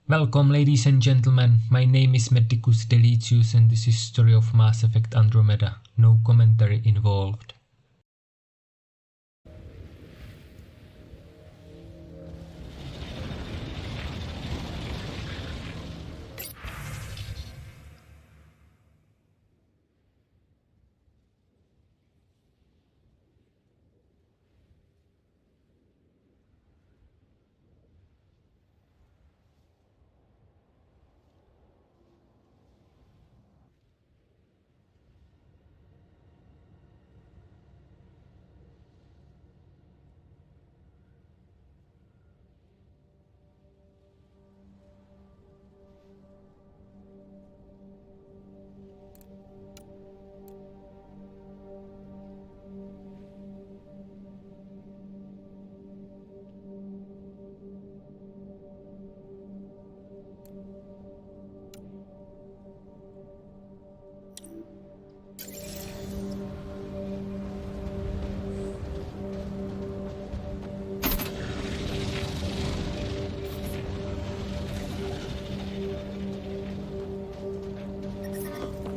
Welcome, ladies and gentlemen. My name is Medicus Delicius and this is Story of Mass Effect Andromeda. No commentary involved.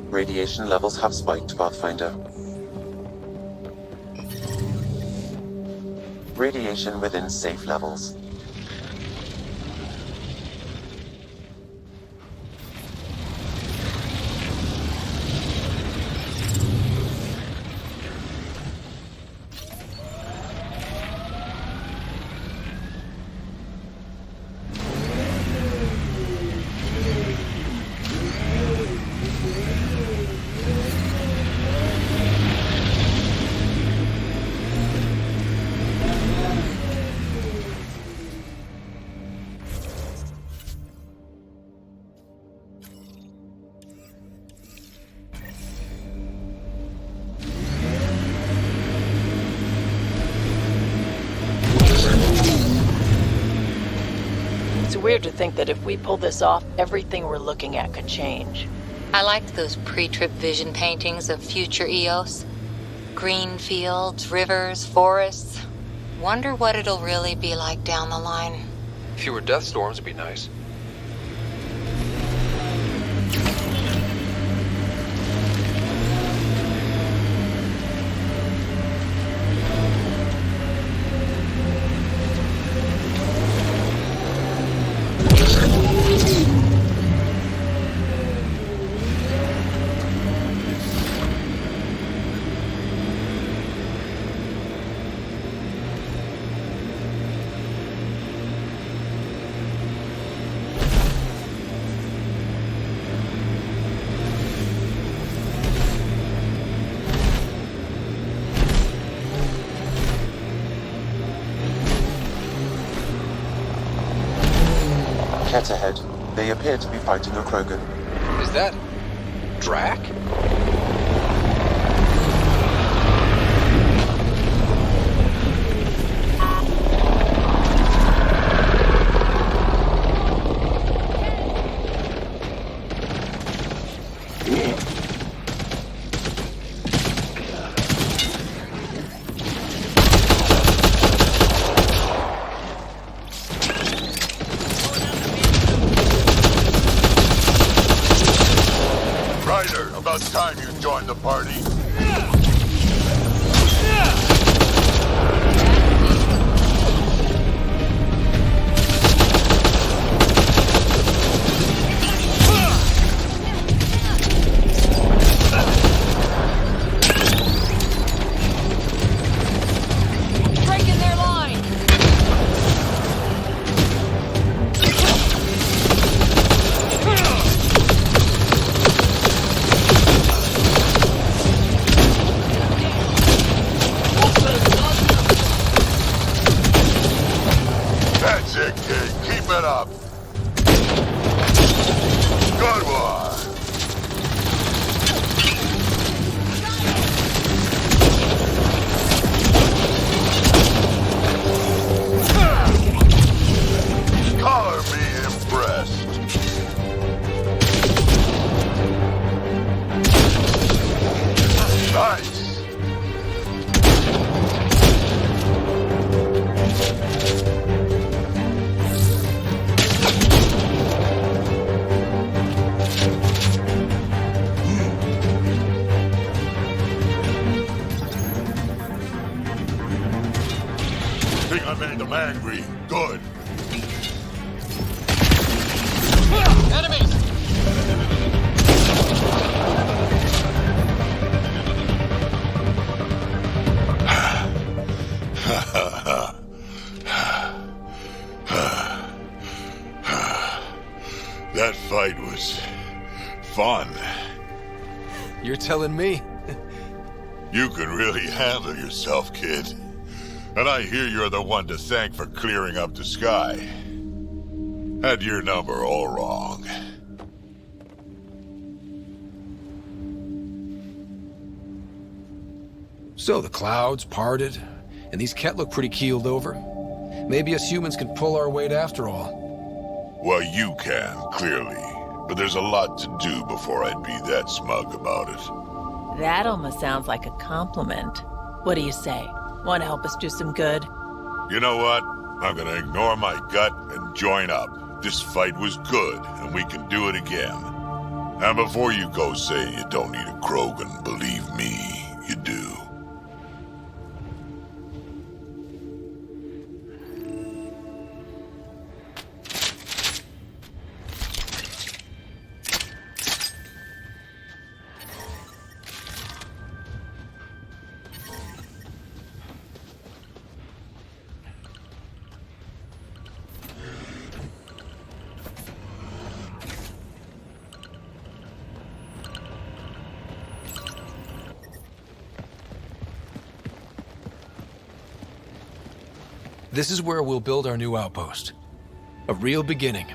Radiation levels have spiked, Pathfinder. Radiation within safe levels. It's weird to think that if we pull this off, everything we're looking at could change. I liked those pre-trip vision paintings of future Eos. Green fields, rivers, forests. Wonder what it'll really be like down the line. Fewer death storms would be nice. Cat ahead. They appear to be fighting a Krogan. Is that... Drac? About time you joined the party. Breaking their line! That's it, kid. Keep it up. Good one. Color me impressed. Nice. That fight was fun. You're telling me? You could really handle yourself, kid. And I hear you're the one to thank for clearing up the sky. Had your number all wrong. So the clouds parted, and these Ket look pretty keeled over. Maybe us humans can pull our weight after all. Well, you can, clearly. But there's a lot to do before I'd be that smug about it. That almost sounds like a compliment. What do you say? Want to help us do some good? You know what? I'm gonna ignore my gut and join up. This fight was good, and we can do it again. And before you go say you don't need a Krogan, believe me, you do. This is where we'll build our new outpost. A real beginning.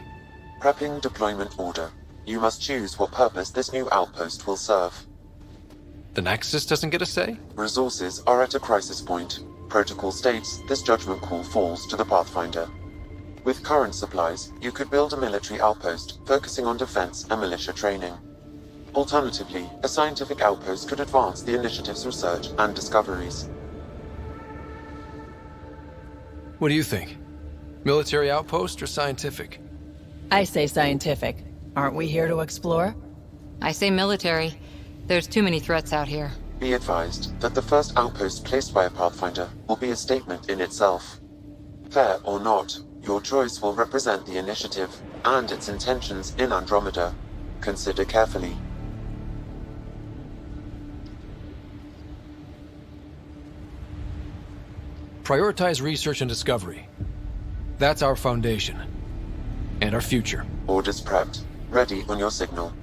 Prepping deployment order. You must choose what purpose this new outpost will serve. The Nexus doesn't get a say? Resources are at a crisis point. Protocol states this judgment call falls to the Pathfinder. With current supplies, you could build a military outpost focusing on defense and militia training. Alternatively, a scientific outpost could advance the initiative's research and discoveries. What do you think? Military outpost or scientific? I say scientific. Aren't we here to explore? I say military. There's too many threats out here. Be advised that the first outpost placed by a Pathfinder will be a statement in itself. Fair or not, your choice will represent the initiative and its intentions in Andromeda. Consider carefully. Prioritize research and discovery. That's our foundation. And our future. Orders prepped. Ready on your signal.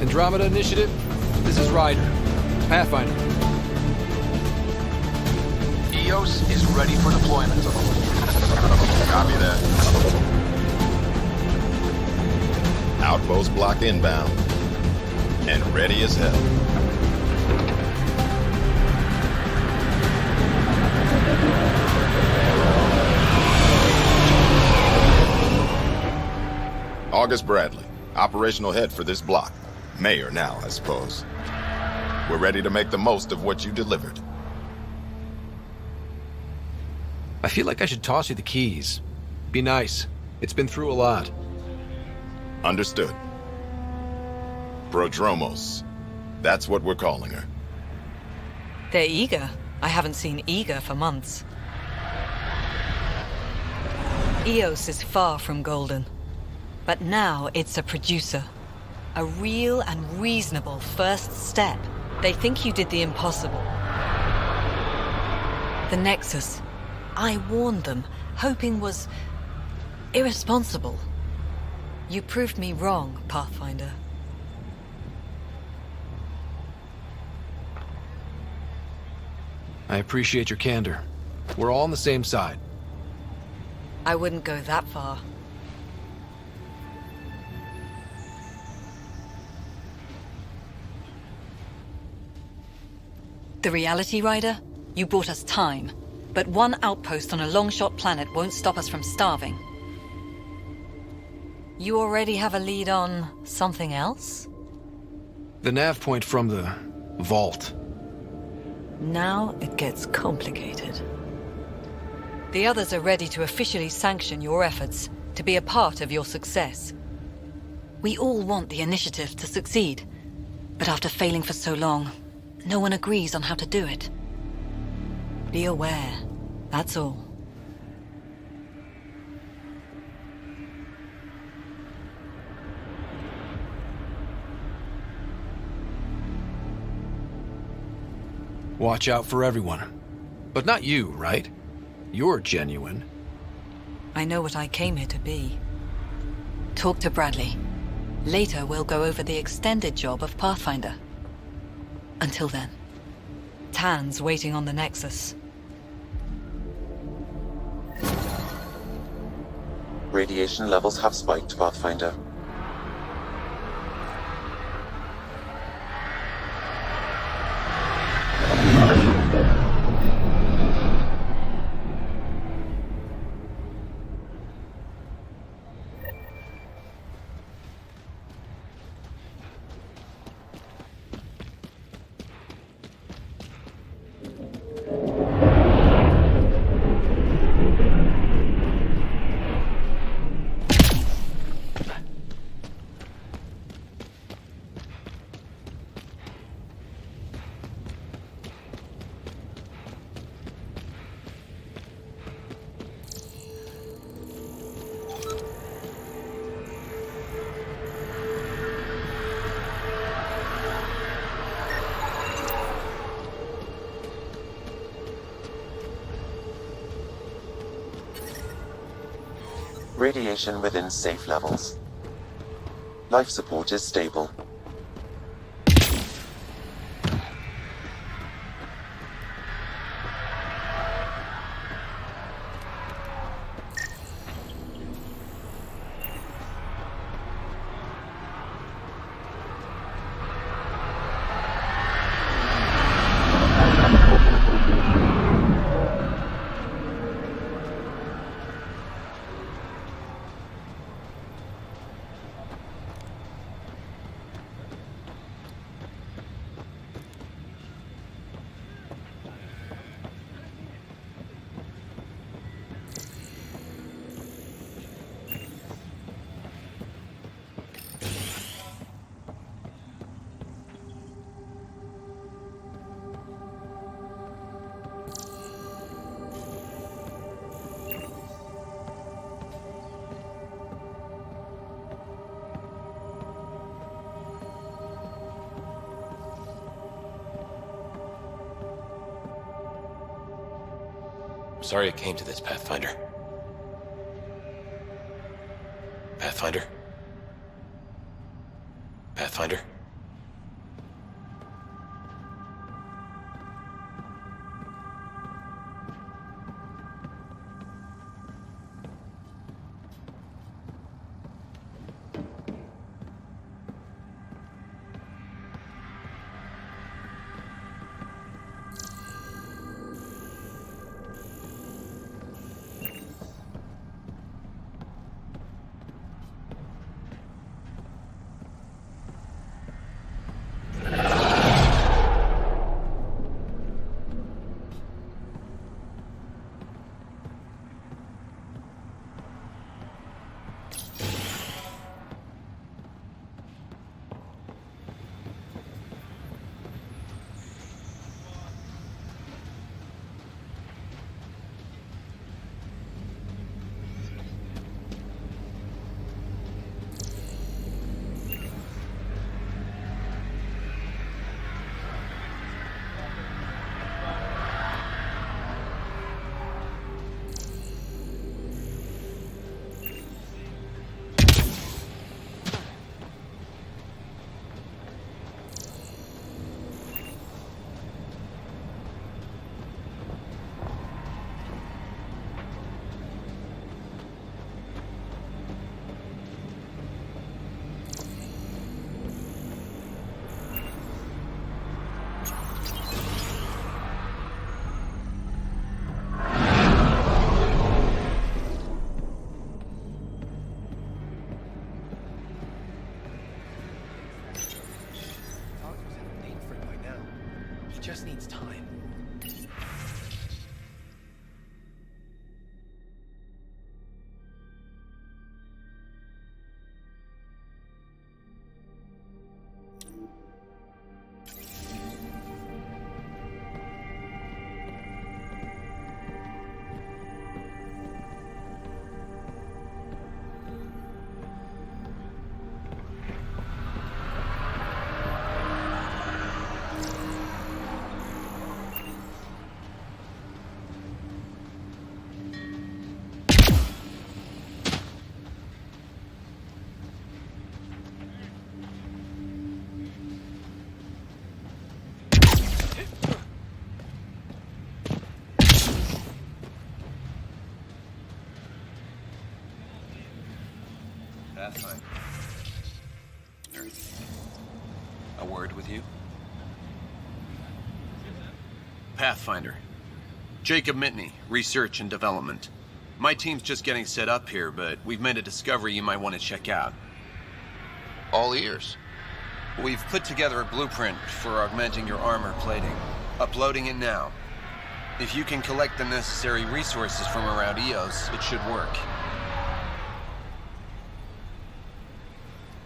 Andromeda Initiative, this is Ryder. Pathfinder. EOS is ready for deployment. Copy that. Outpost block inbound. And ready as hell. August Bradley, operational head for this block. Mayor now, I suppose. We're ready to make the most of what you delivered. I feel like I should toss you the keys. Be nice. It's been through a lot. Understood. Prodromos. That's what we're calling her. They're eager. I haven't seen eager for months. EOS is far from golden. But now it's a producer. A real and reasonable first step. They think you did the impossible. The Nexus. I warned them, hoping was irresponsible. You proved me wrong, Pathfinder. I appreciate your candor. We're all on the same side. I wouldn't go that far. The Reality Rider? You bought us time. But one outpost on a long-shot planet won't stop us from starving. You already have a lead on something else? The nav point from the vault. Now it gets complicated. The others are ready to officially sanction your efforts, to be a part of your success. We all want the initiative to succeed, but after failing for so long, no one agrees on how to do it. Be aware, that's all. Watch out for everyone. But not you, right? You're genuine. I know what I came here to be. Talk to Bradley. Later, we'll go over the extended job of Pathfinder. Until then, Tan's waiting on the Nexus. Radiation levels have spiked, Pathfinder. Radiation within safe levels. Life support is stable. Sorry it came to this, Pathfinder. Pathfinder? Pathfinder? Just needs time. Pathfinder. A word with you? Pathfinder. Jacob Mitney, Research and Development. My team's just getting set up here, but we've made a discovery you might want to check out. All ears. We've put together a blueprint for augmenting your armor plating. Uploading it now. If you can collect the necessary resources from around EOS, it should work.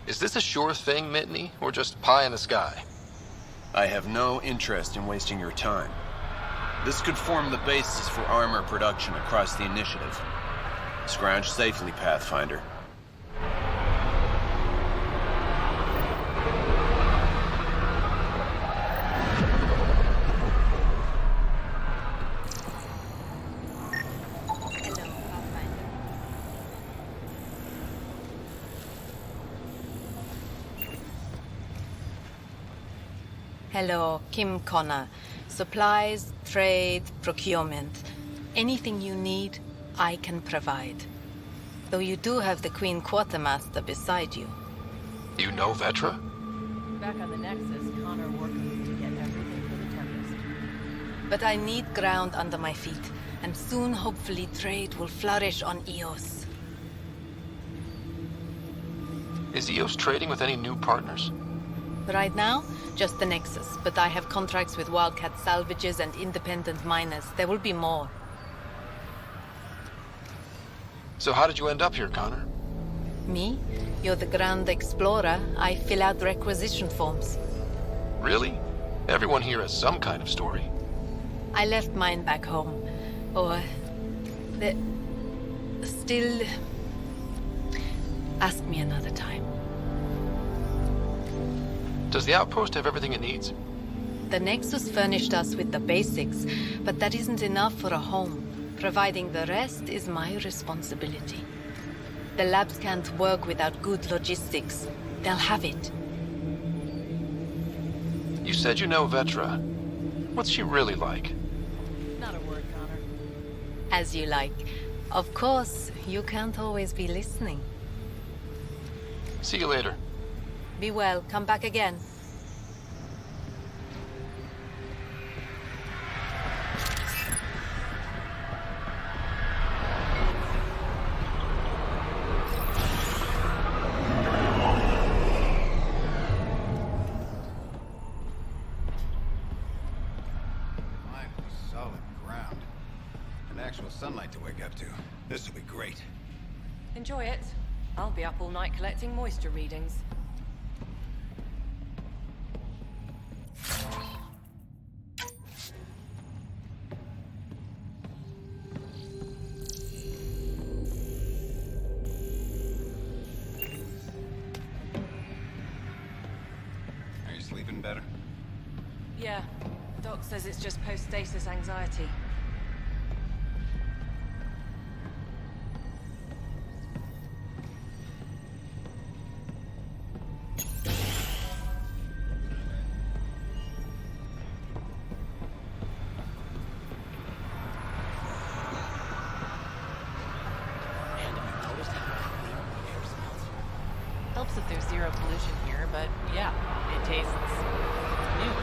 Is this a sure thing, Mitney, or just pie in the sky? I have no interest in wasting your time. This could form the basis for armor production across the initiative. Scrounge safely, Pathfinder. Hello, Kim Connor. Supplies, trade, procurement. Anything you need, I can provide. Though you do have the Queen Quartermaster beside you. You know Vetra? Back on the Nexus, Connor working to get everything for the Tempest. But I need ground under my feet, and soon hopefully trade will flourish on EOS. Is EOS trading with any new partners? Right now, just the Nexus, but I have contracts with Wildcat salvages and independent miners. There will be more. So how did you end up here, Connor? Me? You're the Grand Explorer. I fill out requisition forms. Really? Everyone here has some kind of story. I left mine back home. Or... Still... Ask me another time. Does the outpost have everything it needs? The Nexus furnished us with the basics, but that isn't enough for a home. Providing the rest is my responsibility. The labs can't work without good logistics. They'll have it. You said you know Vetra. What's she really like? Not a word, Connor. As you like. Of course, you can't always be listening. See you later. Be well. Come back again. Solid ground. And actual sunlight to wake up to. This will be great. Enjoy it. I'll be up all night collecting moisture readings. Are you sleeping better? Yeah. Doc says it's just post-stasis anxiety. Helps that there's zero pollution here, but yeah, it tastes new.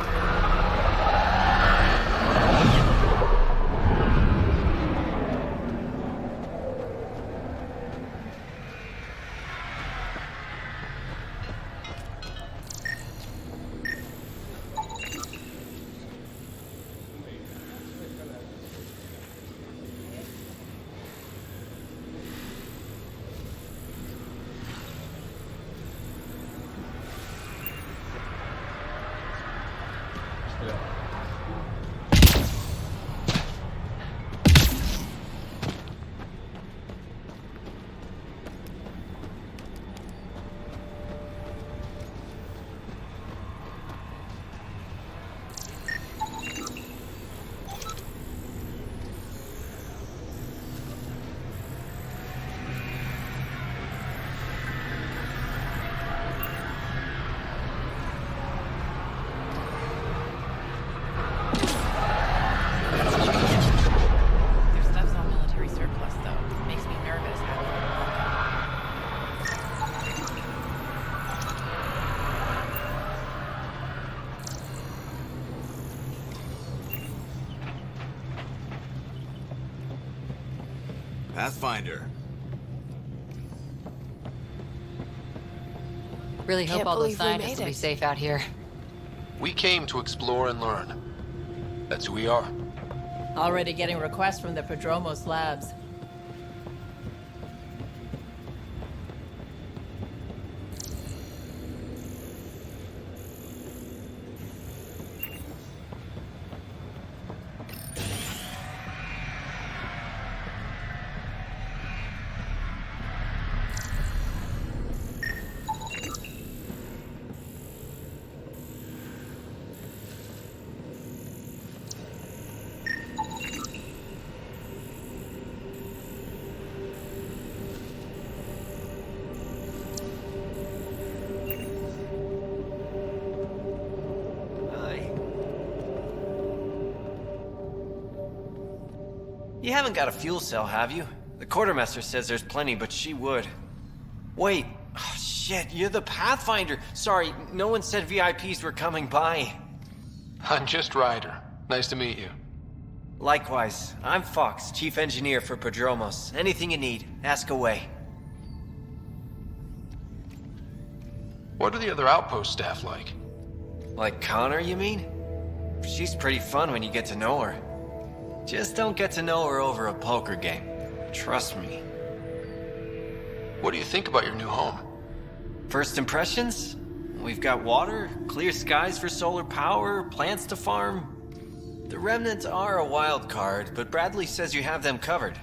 Pathfinder. Really hope Can't all those believe we scientists made will be it. safe out here. We came to explore and learn. That's who we are. Already getting requests from the Prodromos labs. You haven't got a fuel cell, have you? The quartermaster says there's plenty, but she would. Wait. Oh, shit, you're the Pathfinder. Sorry, no one said VIPs were coming by. I'm just Ryder. Nice to meet you. Likewise. I'm Fox, chief engineer for Prodromos. Anything you need, ask away. What are the other outpost staff like? Like Connor, you mean? She's pretty fun when you get to know her. Just don't get to know her over a poker game. Trust me. What do you think about your new home? First impressions? We've got water, clear skies for solar power, plants to farm. The remnants are a wild card, but Bradley says you have them covered.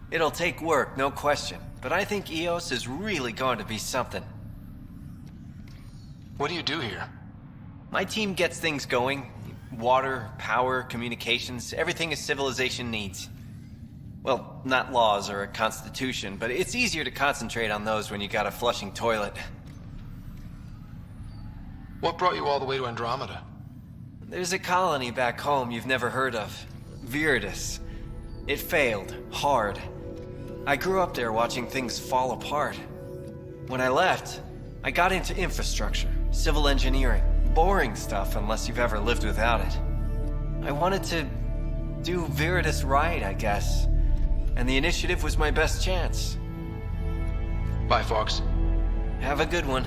It'll take work, no question, but I think EOS is really going to be something. What do you do here? My team gets things going. Water, power, communications, everything a civilization needs. Well, not laws or a constitution, but it's easier to concentrate on those when you got a flushing toilet. What brought you all the way to Andromeda? There's a colony back home you've never heard of. Viridis. It failed, hard. I grew up there watching things fall apart. When I left, I got into infrastructure, civil engineering. Boring stuff unless you've ever lived without it. I wanted to do Viridis right, I guess. And the initiative was my best chance. Bye, Fox. Have a good one.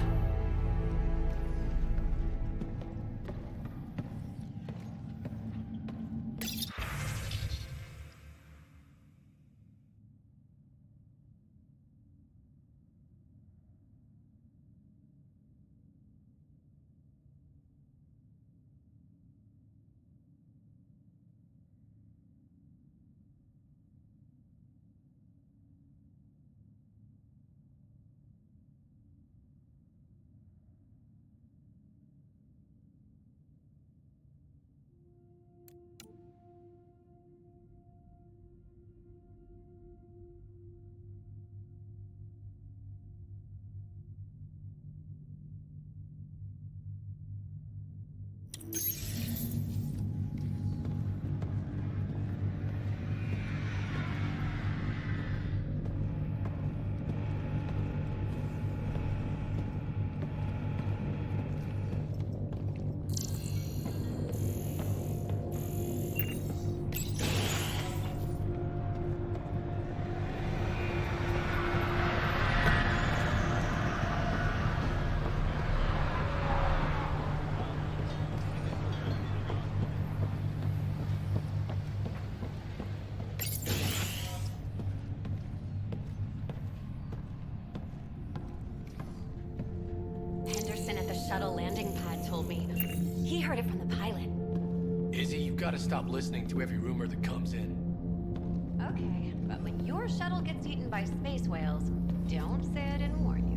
shuttle landing pod told me. He heard it from the pilot. Izzy, you've got to stop listening to every rumor that comes in. Okay, but when your shuttle gets eaten by space whales, don't say I didn't warn you.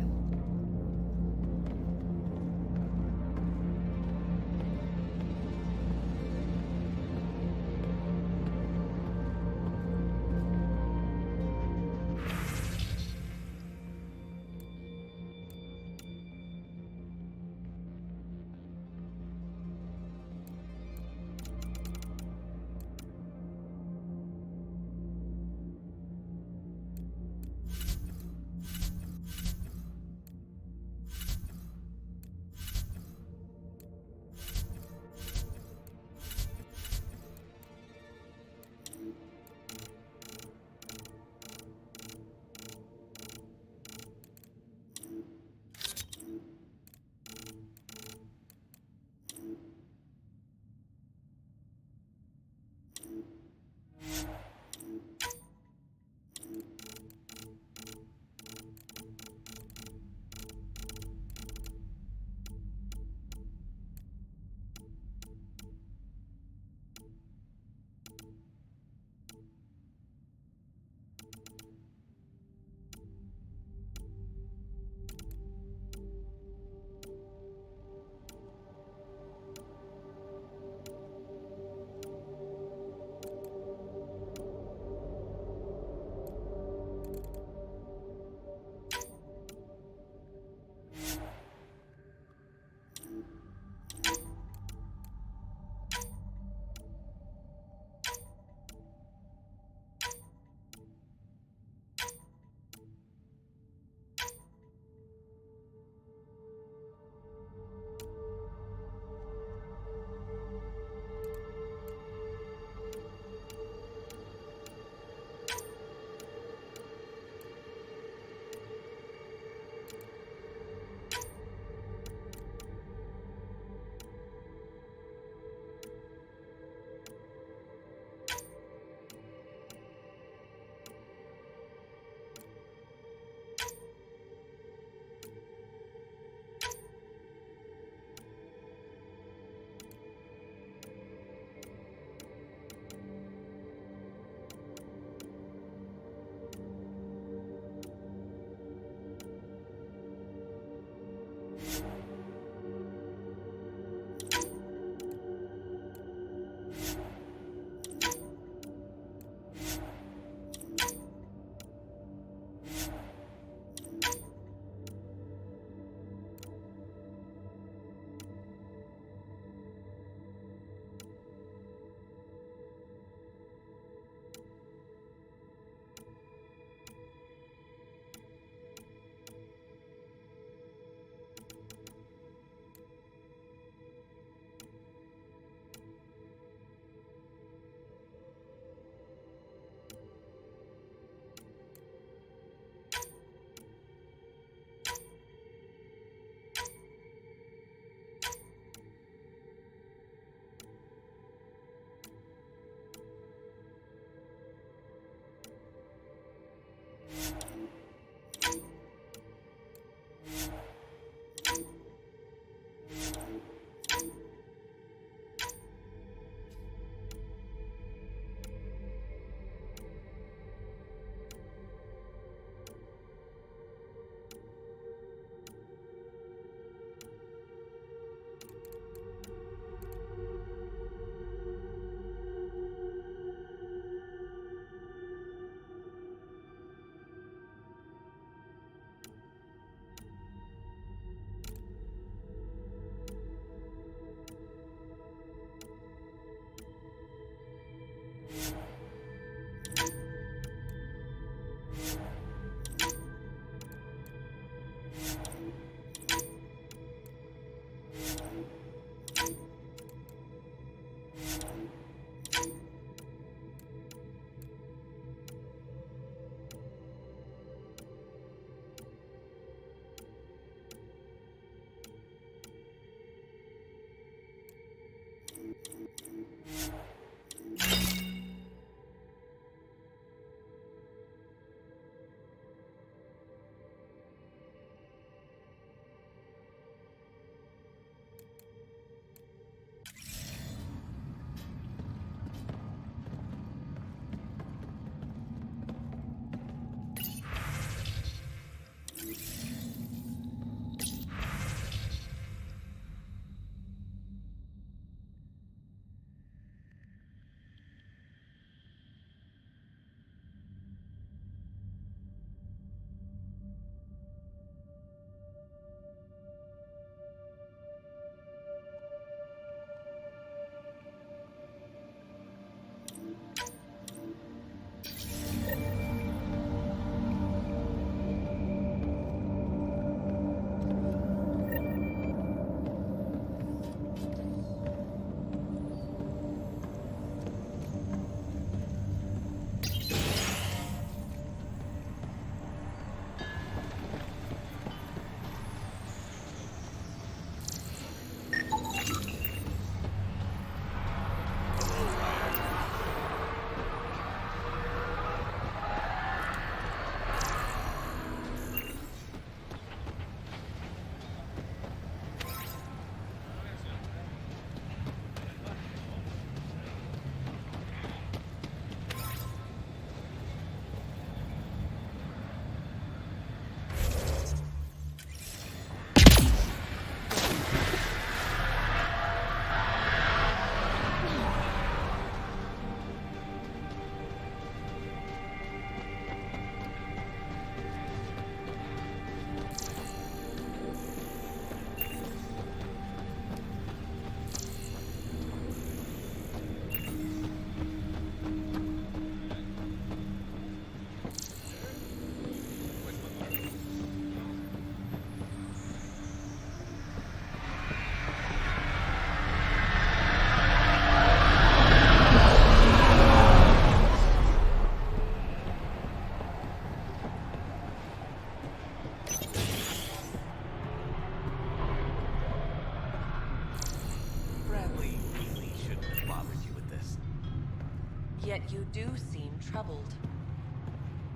Yet you do seem troubled.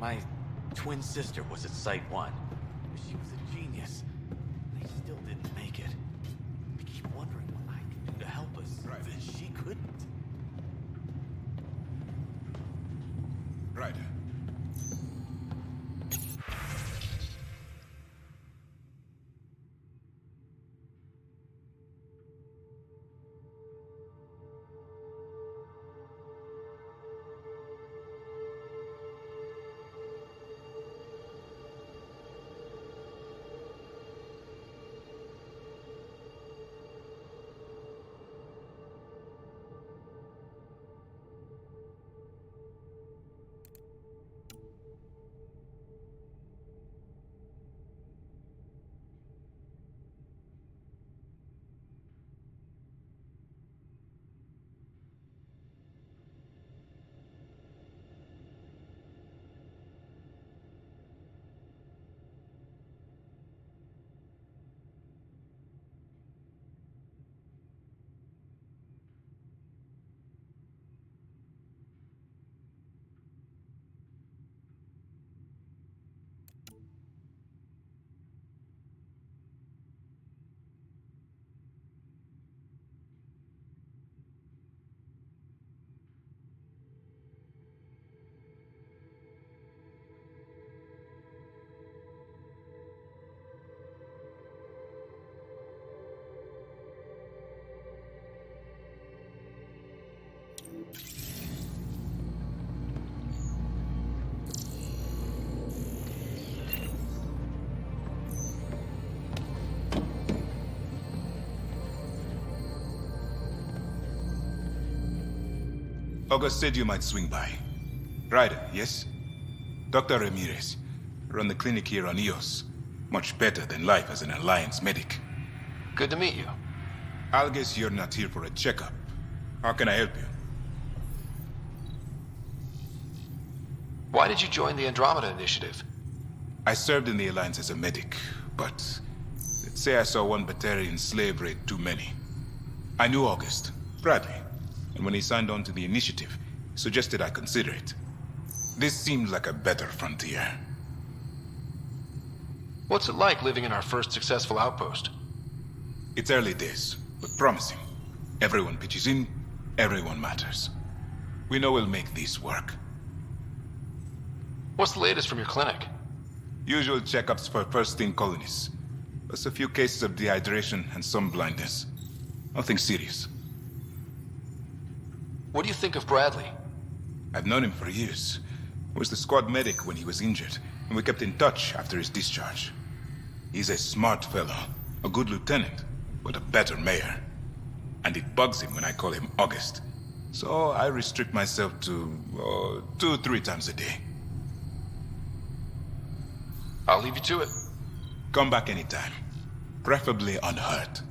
My twin sister was at Site 1. She was a genius. They still didn't make it. I keep wondering what I can do to help us that she couldn't. Right. August said you might swing by. Ryder, yes? Dr. Ramirez. Run the clinic here on Eos. Much better than life as an Alliance medic. Good to meet you. I'll guess you're not here for a checkup. How can I help you? Why did you join the Andromeda Initiative? I served in the Alliance as a medic, but let's say I saw one Batarian slave raid too many. I knew August, Bradley, and when he signed on to the initiative, he suggested I consider it. This seemed like a better frontier. What's it like living in our first successful outpost? It's early days, but promising. Everyone pitches in, everyone matters. We know we'll make this work. What's the latest from your clinic? Usual checkups for first-in colonists. Plus a few cases of dehydration and some blindness. Nothing serious. What do you think of Bradley? I've known him for years. I was the squad medic when he was injured, and we kept in touch after his discharge. He's a smart fellow, a good lieutenant, but a better mayor. And it bugs him when I call him August. So I restrict myself to 2-3 times a day. I'll leave you to it. Come back anytime. Preferably unhurt.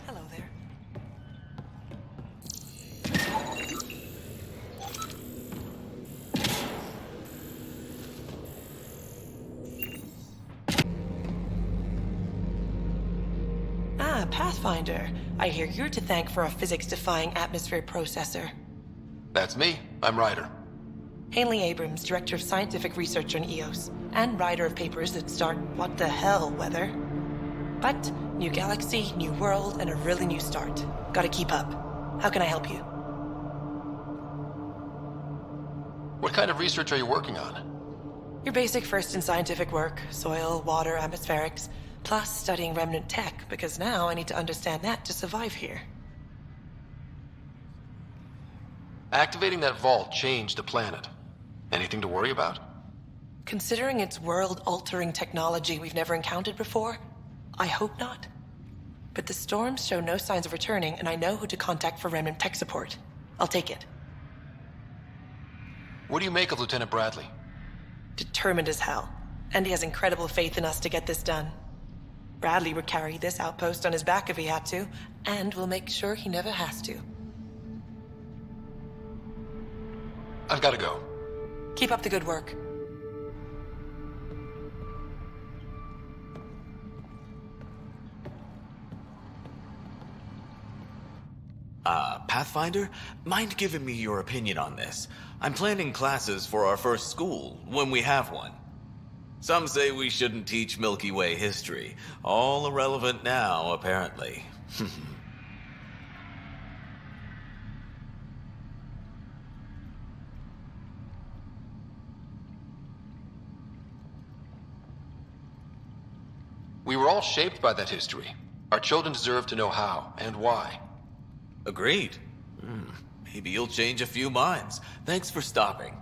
Hello there. Ah, Pathfinder. I hear you're to thank for a physics-defying atmosphere processor. That's me. I'm Ryder. Hanley Abrams, Director of Scientific Research on EOS, and writer of papers that start what the hell weather. But, new galaxy, new world, and a really new start. Gotta keep up. How can I help you? What kind of research are you working on? Your basic first in scientific work, soil, water, atmospherics, plus studying remnant tech, because now I need to understand that to survive here. Activating that vault changed the planet. Anything to worry about? Considering it's world-altering technology we've never encountered before, I hope not. But the storms show no signs of returning, and I know who to contact for remnant tech support. I'll take it. What do you make of Lieutenant Bradley? Determined as hell. And he has incredible faith in us to get this done. Bradley would carry this outpost on his back if he had to, and we'll make sure he never has to. I've got to go. Keep up the good work. Pathfinder? Mind giving me your opinion on this? I'm planning classes for our first school, when we have one. Some say we shouldn't teach Milky Way history. All irrelevant now, apparently. We were all shaped by that history. Our children deserve to know how and why. Agreed. Maybe you'll change a few minds. Thanks for stopping.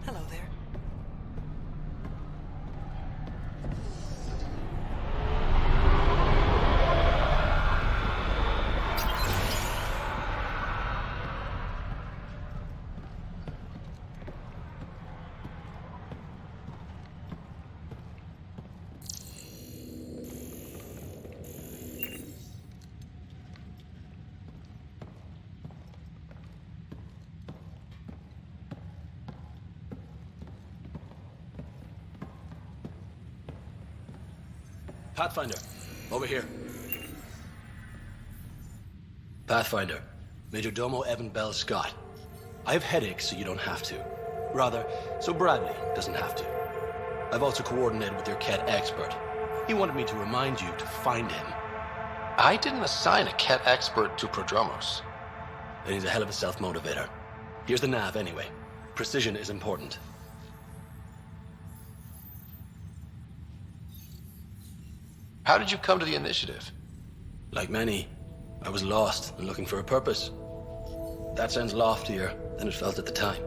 Hello there. Pathfinder, over here. Pathfinder, Major Domo Evan Bell Scott. I have headaches, so you don't have to. Rather, so Bradley doesn't have to. I've also coordinated with your Ket expert. He wanted me to remind you to find him. I didn't assign a Ket expert to Prodromos. Then he's a hell of a self-motivator. Here's the nav anyway. Precision is important. How did you come to the initiative? Like many, I was lost and looking for a purpose. That sounds loftier than it felt at the time.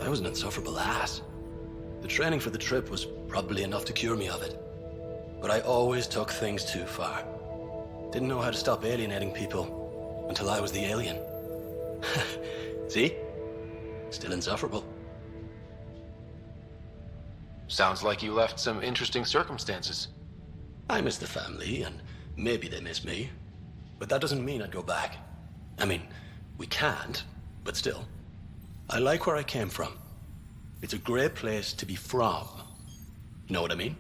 I was an insufferable ass. The training for the trip was probably enough to cure me of it. But I always took things too far. Didn't know how to stop alienating people until I was the alien. See? Still insufferable. Sounds like you left some interesting circumstances. I miss the family, and maybe they miss me. But that doesn't mean I'd go back. I mean, we can't, but still. I like where I came from. It's a great place to be from. Know what I mean?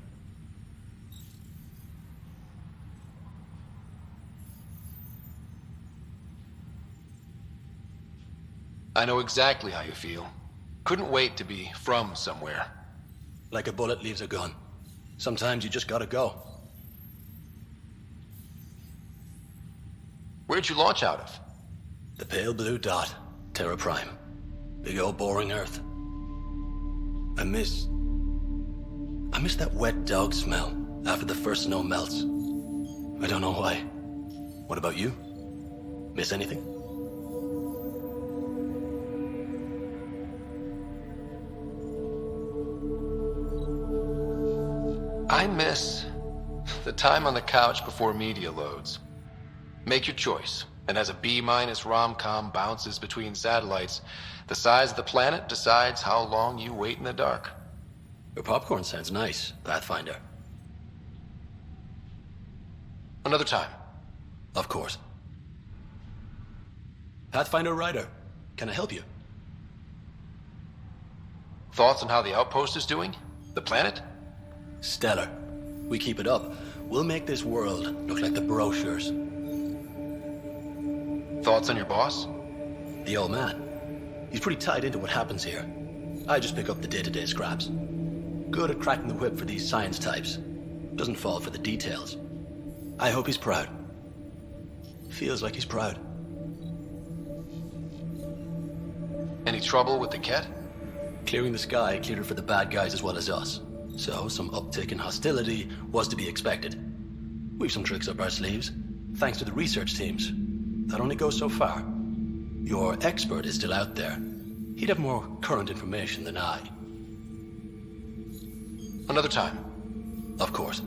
I know exactly how you feel. Couldn't wait to be from somewhere. Like a bullet leaves a gun. Sometimes you just gotta go. Where'd you launch out of? The pale blue dot, Terra Prime. Big old boring Earth. I miss that wet dog smell after the first snow melts. I don't know why. What about you? Miss anything? I miss the time on the couch before media loads. Make your choice. And as a B-minus rom-com bounces between satellites, the size of the planet decides how long you wait in the dark. Your popcorn sounds nice, Pathfinder. Another time. Of course. Pathfinder Ryder, can I help you? Thoughts on how the outpost is doing? The planet? Stellar. We keep it up, we'll make this world look like the brochures. Thoughts on your boss? The old man. He's pretty tied into what happens here. I just pick up the day-to-day scraps. Good at cracking the whip for these science types. Doesn't fall for the details. I hope he's proud. Feels like he's proud. Any trouble with the Ket? Clearing the sky cleared it for the bad guys as well as us. So, some uptick in hostility was to be expected. We've some tricks up our sleeves, thanks to the research teams. That only goes so far. Your expert is still out there. He'd have more current information than I. Another time. Of course.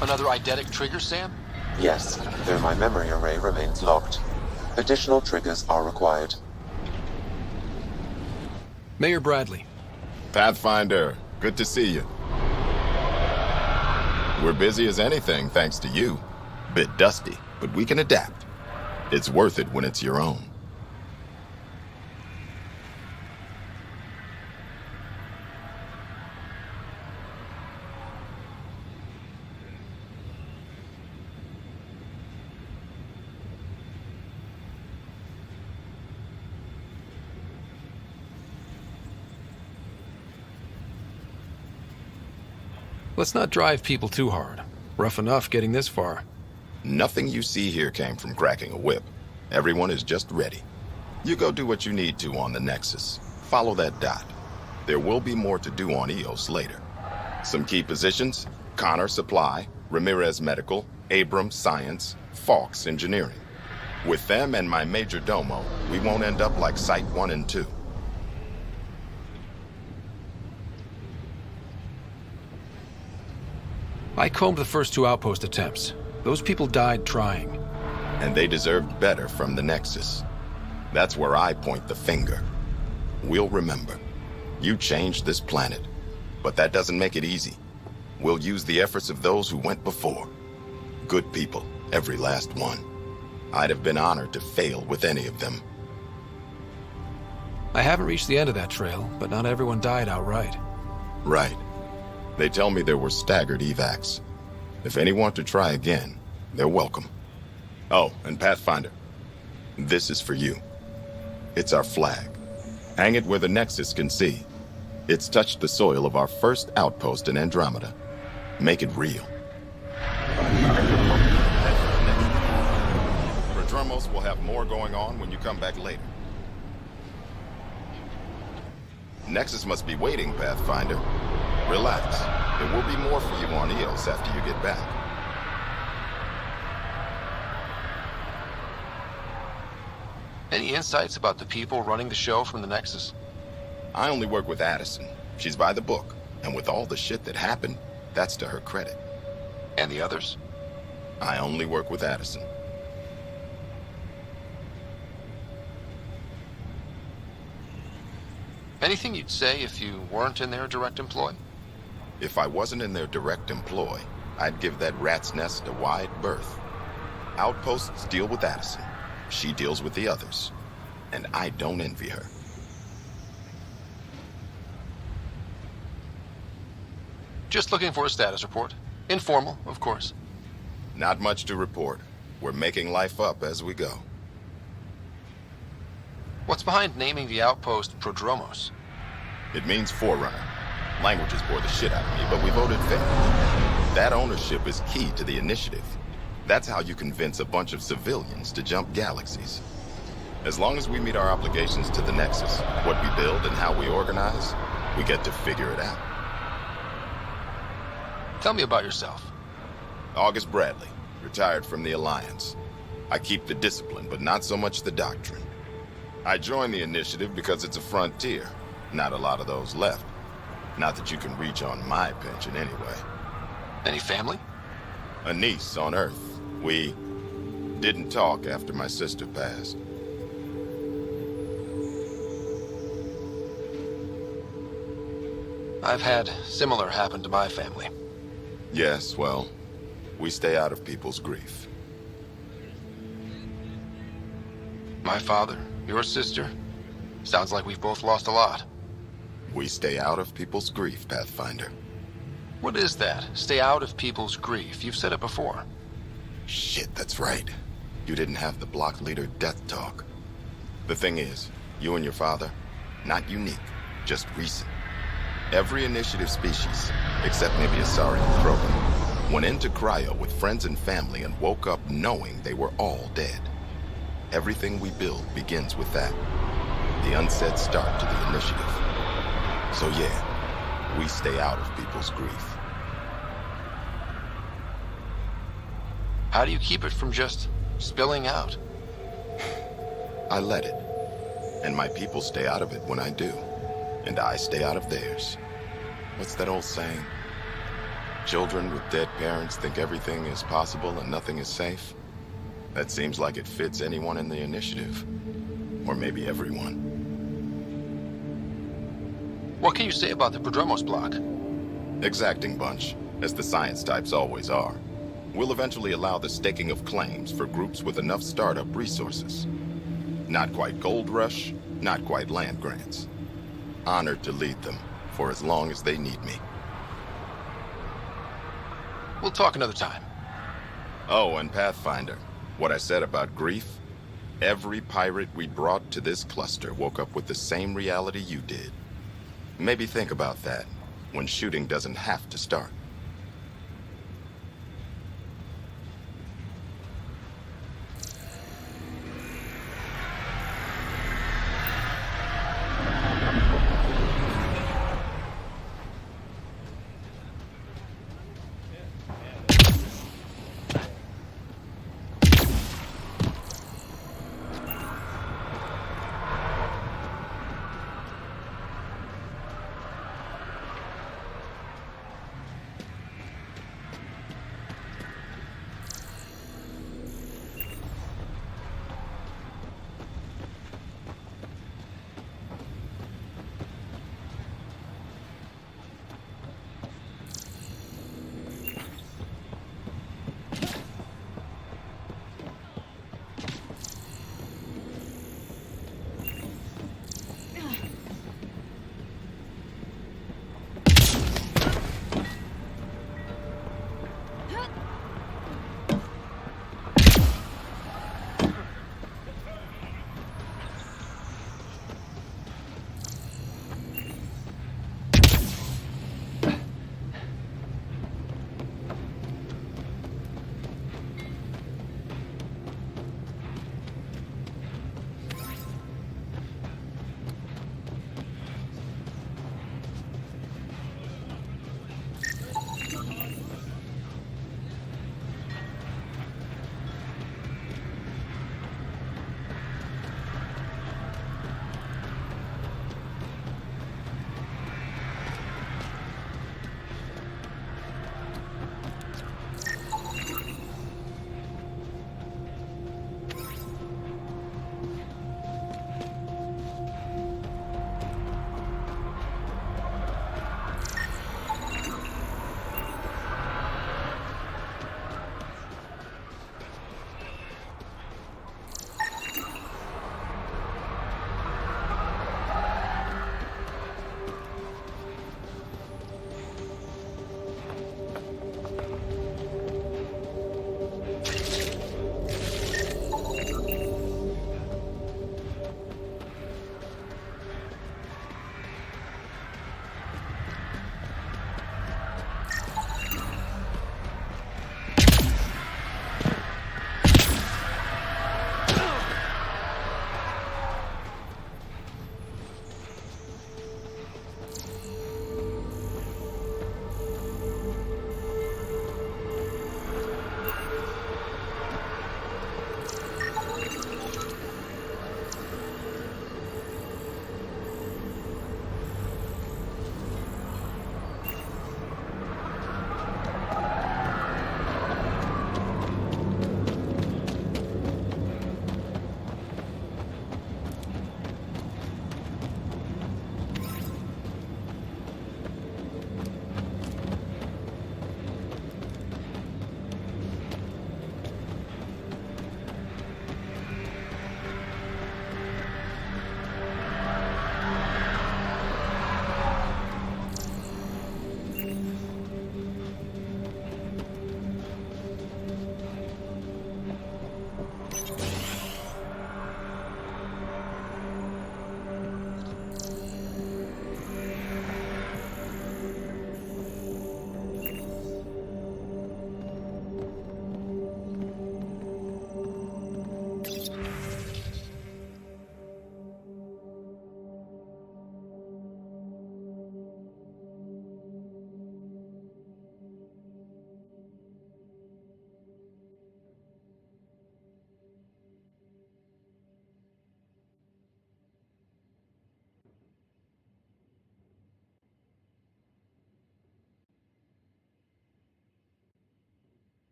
Another eidetic trigger, Sam? Yes, though my memory array remains locked. Additional triggers are required. Mayor Bradley. Pathfinder, good to see you. We're busy as anything, thanks to you. Bit dusty, but we can adapt. It's worth it when it's your own. Let's not drive people too hard. Rough enough getting this far. Nothing you see here came from cracking a whip. Everyone is just ready. You go do what you need to on the Nexus. Follow that dot. There will be more to do on Eos later. Some key positions: Connor Supply, Ramirez Medical, Abrams Science, Fawkes Engineering. With them and my major domo, we won't end up like Site 1 and 2. I combed the first 2 outpost attempts. Those people died trying. And they deserved better from the Nexus. That's where I point the finger. We'll remember. You changed this planet. But that doesn't make it easy. We'll use the efforts of those who went before. Good people, every last one. I'd have been honored to fail with any of them. I haven't reached the end of that trail, but not everyone died outright. Right. They tell me there were staggered evacs. If any want to try again, they're welcome. Oh, and Pathfinder, this is for you. It's our flag. Hang it where the Nexus can see. It's touched the soil of our first outpost in Andromeda. Make it real. Prodromos will have more going on when you come back later. Nexus must be waiting, Pathfinder. Relax. There will be more for you on Eos after you get back. Any insights about the people running the show from the Nexus? I only work with Addison. She's by the book. And with all the shit that happened, that's to her credit. And the others? I only work with Addison. Anything you'd say if you weren't in their direct employ? If I wasn't in their direct employ, I'd give that rat's nest a wide berth. Outposts deal with Addison. She deals with the others. And I don't envy her. Just looking for a status report. Informal, of course. Not much to report. We're making life up as we go. What's behind naming the outpost Prodromos? It means Forerunner. Languages bore the shit out of me, but we voted fair. That ownership is key to the initiative. That's how you convince a bunch of civilians to jump galaxies. As long as we meet our obligations to the Nexus, what we build and how we organize, we get to figure it out. Tell me about yourself. August Bradley, retired from the Alliance. I keep the discipline, but not so much the doctrine. I joined the initiative because it's a frontier. Not a lot of those left. Not that you can reach on my pension anyway. Any family? A niece on Earth. We didn't talk after my sister passed. I've had similar happen to my family. Yes, well, we stay out of people's grief. My father, your sister. Sounds like we've both lost a lot. We stay out of people's grief, Pathfinder. What is that? Stay out of people's grief. You've said it before. Shit, that's right. You didn't have the block leader death talk. The thing is, you and your father, not unique, just recent. Every initiative species, except maybe Asari and Krogan, went into cryo with friends and family and woke up knowing they were all dead. Everything we build begins with that. The unsaid start to the initiative. So yeah, we stay out of people's grief. How do you keep it from just spilling out? I let it. And my people stay out of it when I do. And I stay out of theirs. What's that old saying? Children with dead parents think everything is possible and nothing is safe? That seems like it fits anyone in the initiative. Or maybe everyone. What can you say about the Prodromos block? Exacting bunch, as the science types always are. We'll eventually allow the staking of claims for groups with enough startup resources. Not quite gold rush, not quite land grants. Honored to lead them, for as long as they need me. We'll talk another time. Oh, and Pathfinder, what I said about grief? Every pirate we brought to this cluster woke up with the same reality you did. Maybe think about that, when shooting doesn't have to start.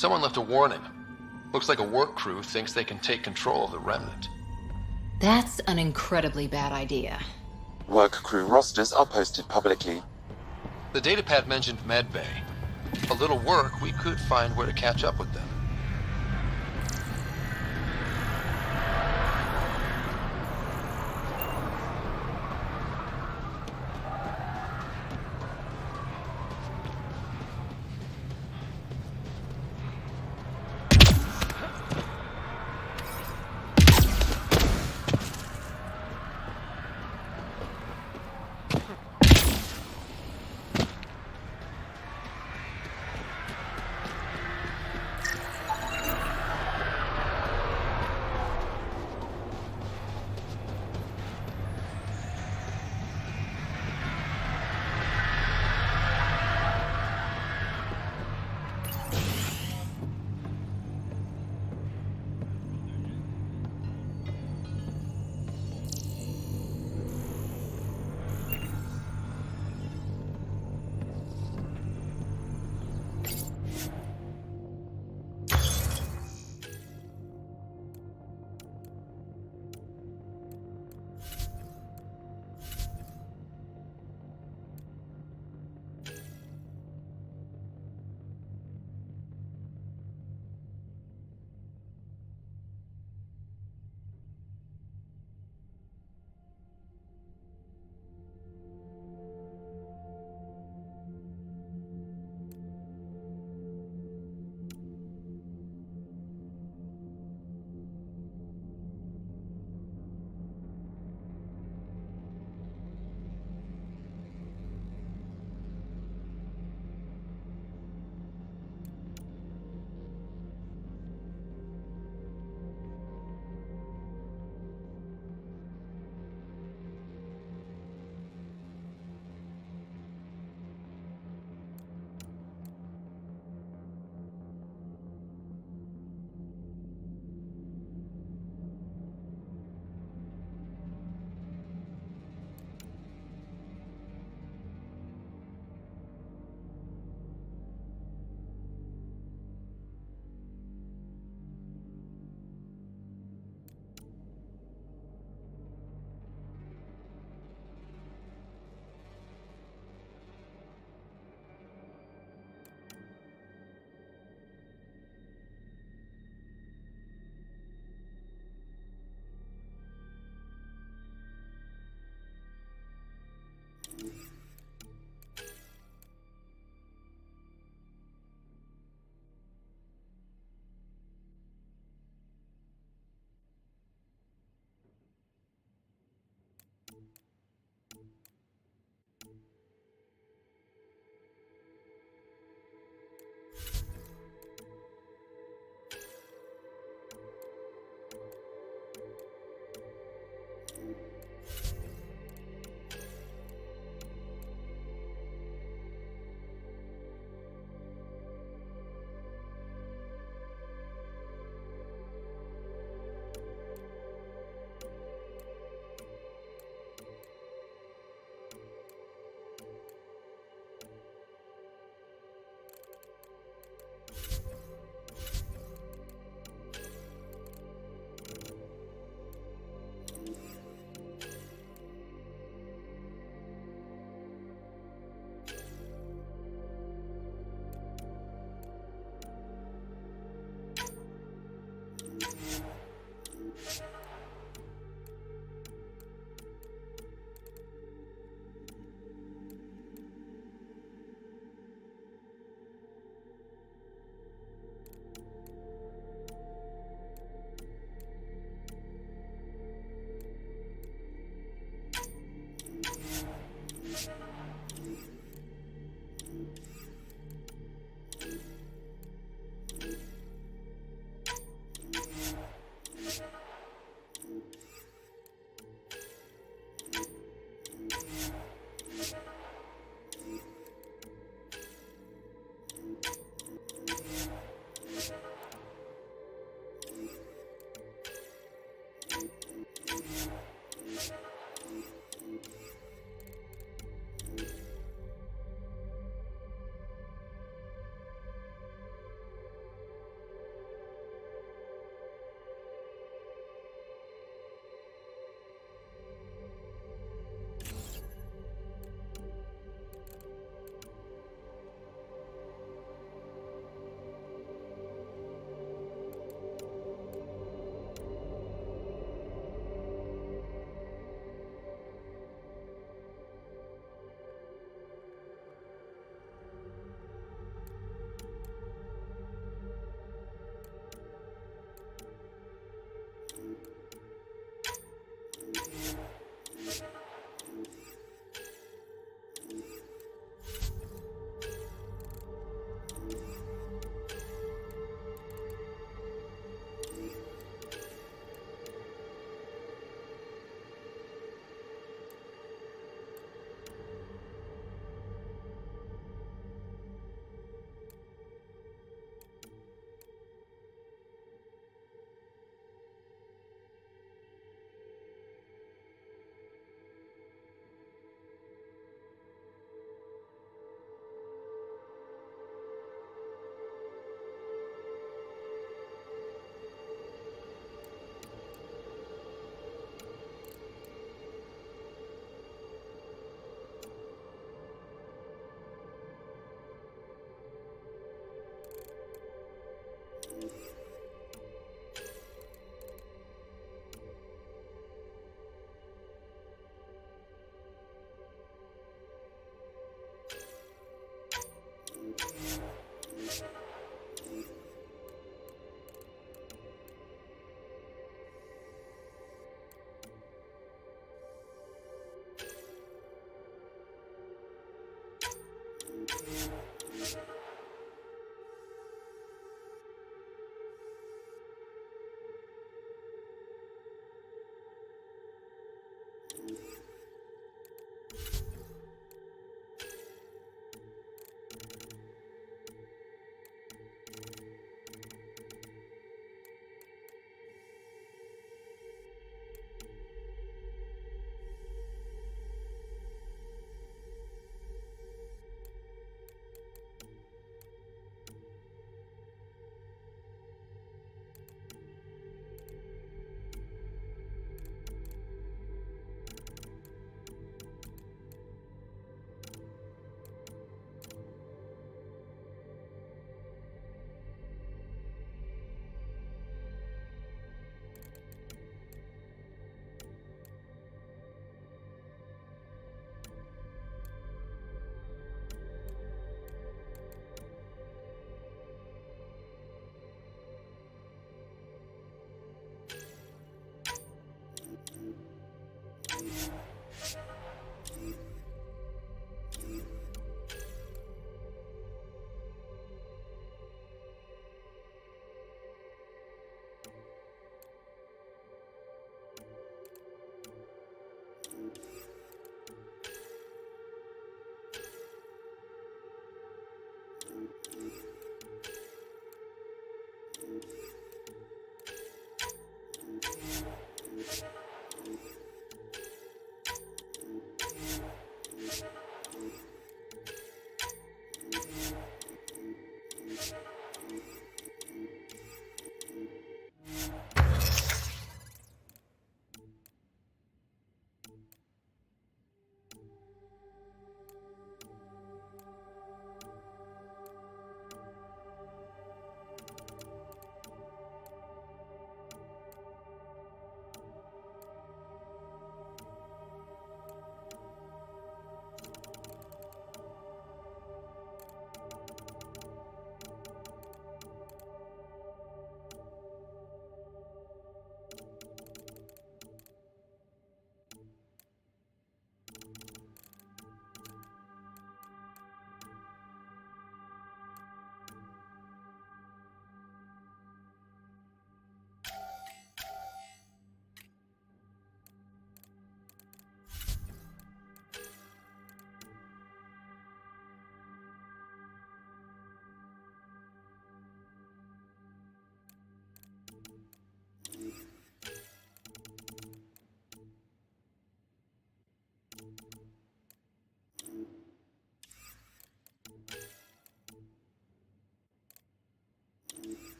Someone left a warning. Looks like a work crew thinks they can take control of the remnant. That's an incredibly bad idea. Work crew rosters are posted publicly. The datapad mentioned medbay. A little work, we could find where to catch up with them.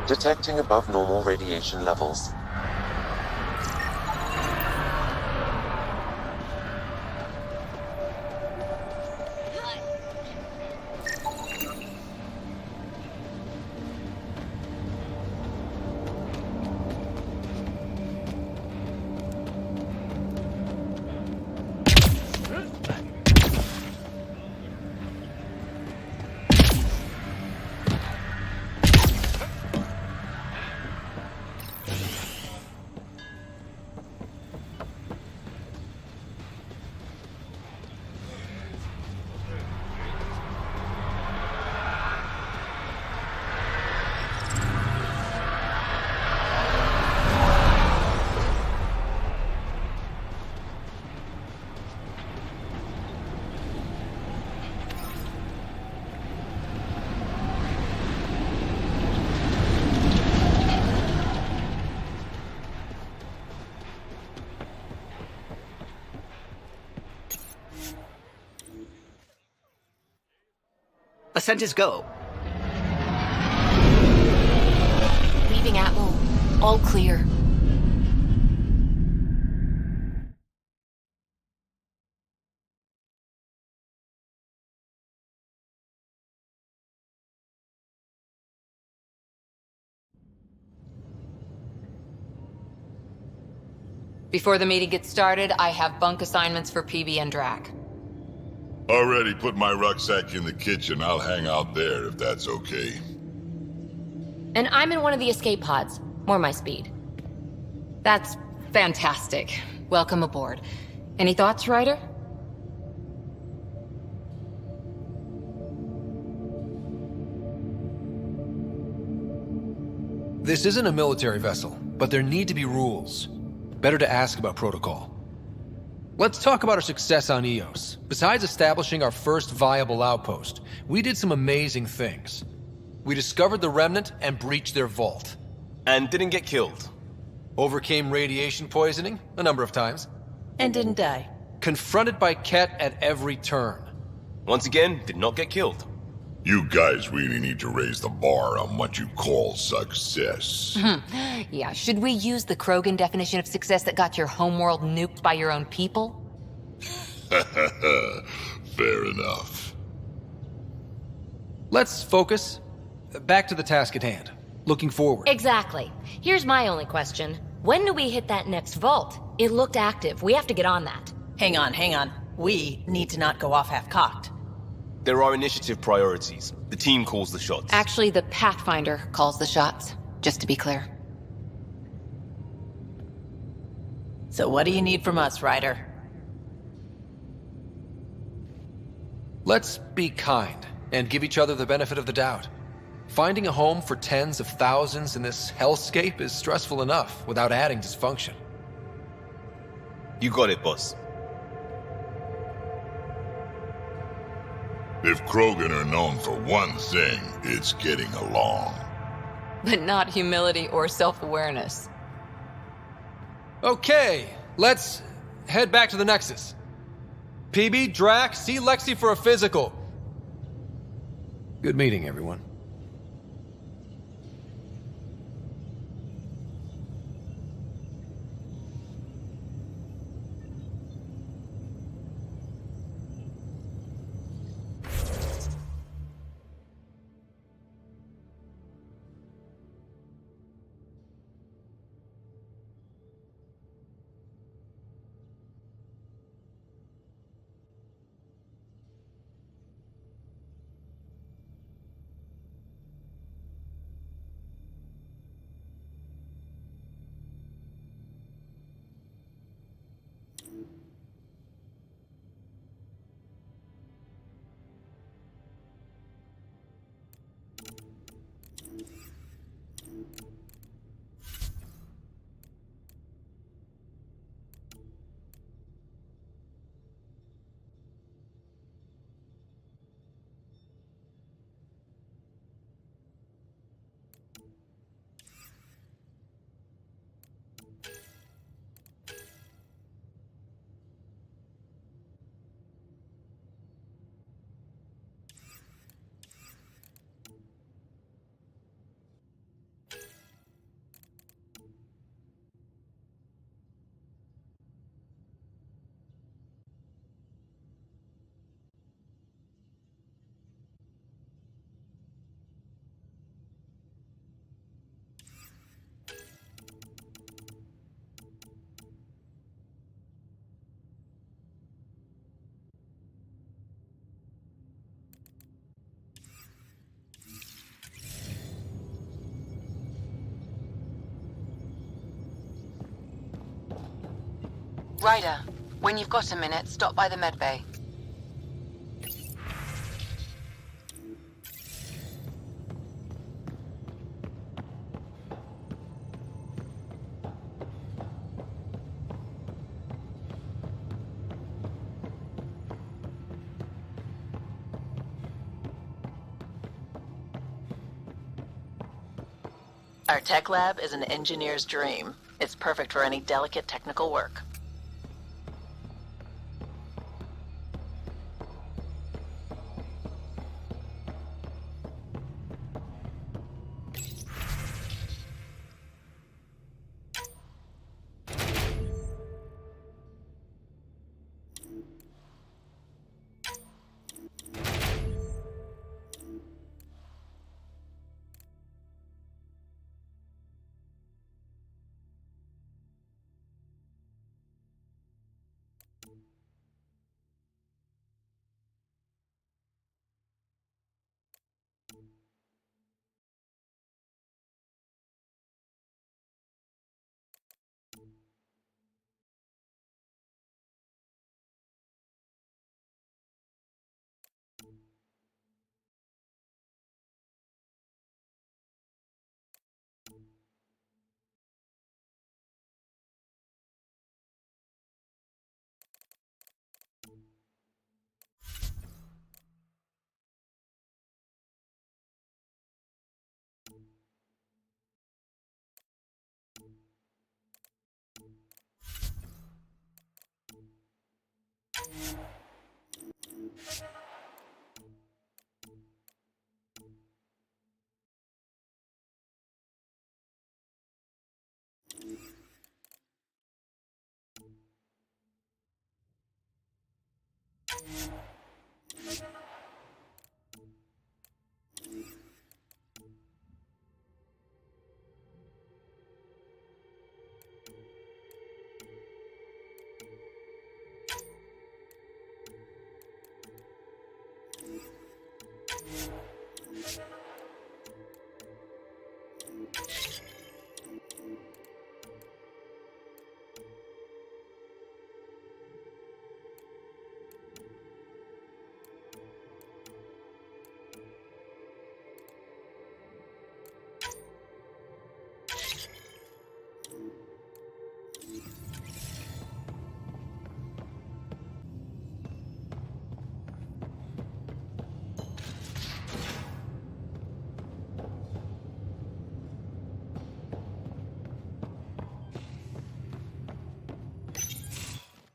detecting above normal radiation levels. Ascent is go. Leaving Atmo. All clear. Before the meeting gets started, I have bunk assignments for PB and Drac. Already put my rucksack in the kitchen. I'll hang out there if that's okay. And I'm in one of the escape pods. More my speed. That's fantastic. Welcome aboard. Any thoughts, Ryder? This isn't a military vessel, but there need to be rules. Better to ask about protocol. Let's talk about our success on Eos. Besides establishing our first viable outpost, we did some amazing things. We discovered the Remnant and breached their vault. And didn't get killed. Overcame radiation poisoning a number of times. And didn't die. Confronted by Ket at every turn. Once again, did not get killed. You guys really need to raise the bar on what you call success. Yeah, should we use the Krogan definition of success that got your homeworld nuked by your own people? Fair enough. Let's focus. Back to the task at hand. Looking forward. Exactly. Here's my only question. When do we hit that next vault? It looked active. We have to get on that. Hang on. We need to not go off half-cocked. There are initiative priorities. The team calls the shots. Actually, the Pathfinder calls the shots, just to be clear. So what do you need from us, Ryder? Let's be kind and give each other the benefit of the doubt. Finding a home for tens of thousands in this hellscape is stressful enough without adding dysfunction. You got it, boss. If Krogan are known for one thing, it's getting along. But not humility or self-awareness. Okay, let's head back to the Nexus. PB, Drac, see Lexi for a physical. Good meeting, everyone. Ryder, when you've got a minute, stop by the medbay. Our tech lab is an engineer's dream. It's perfect for any delicate technical work.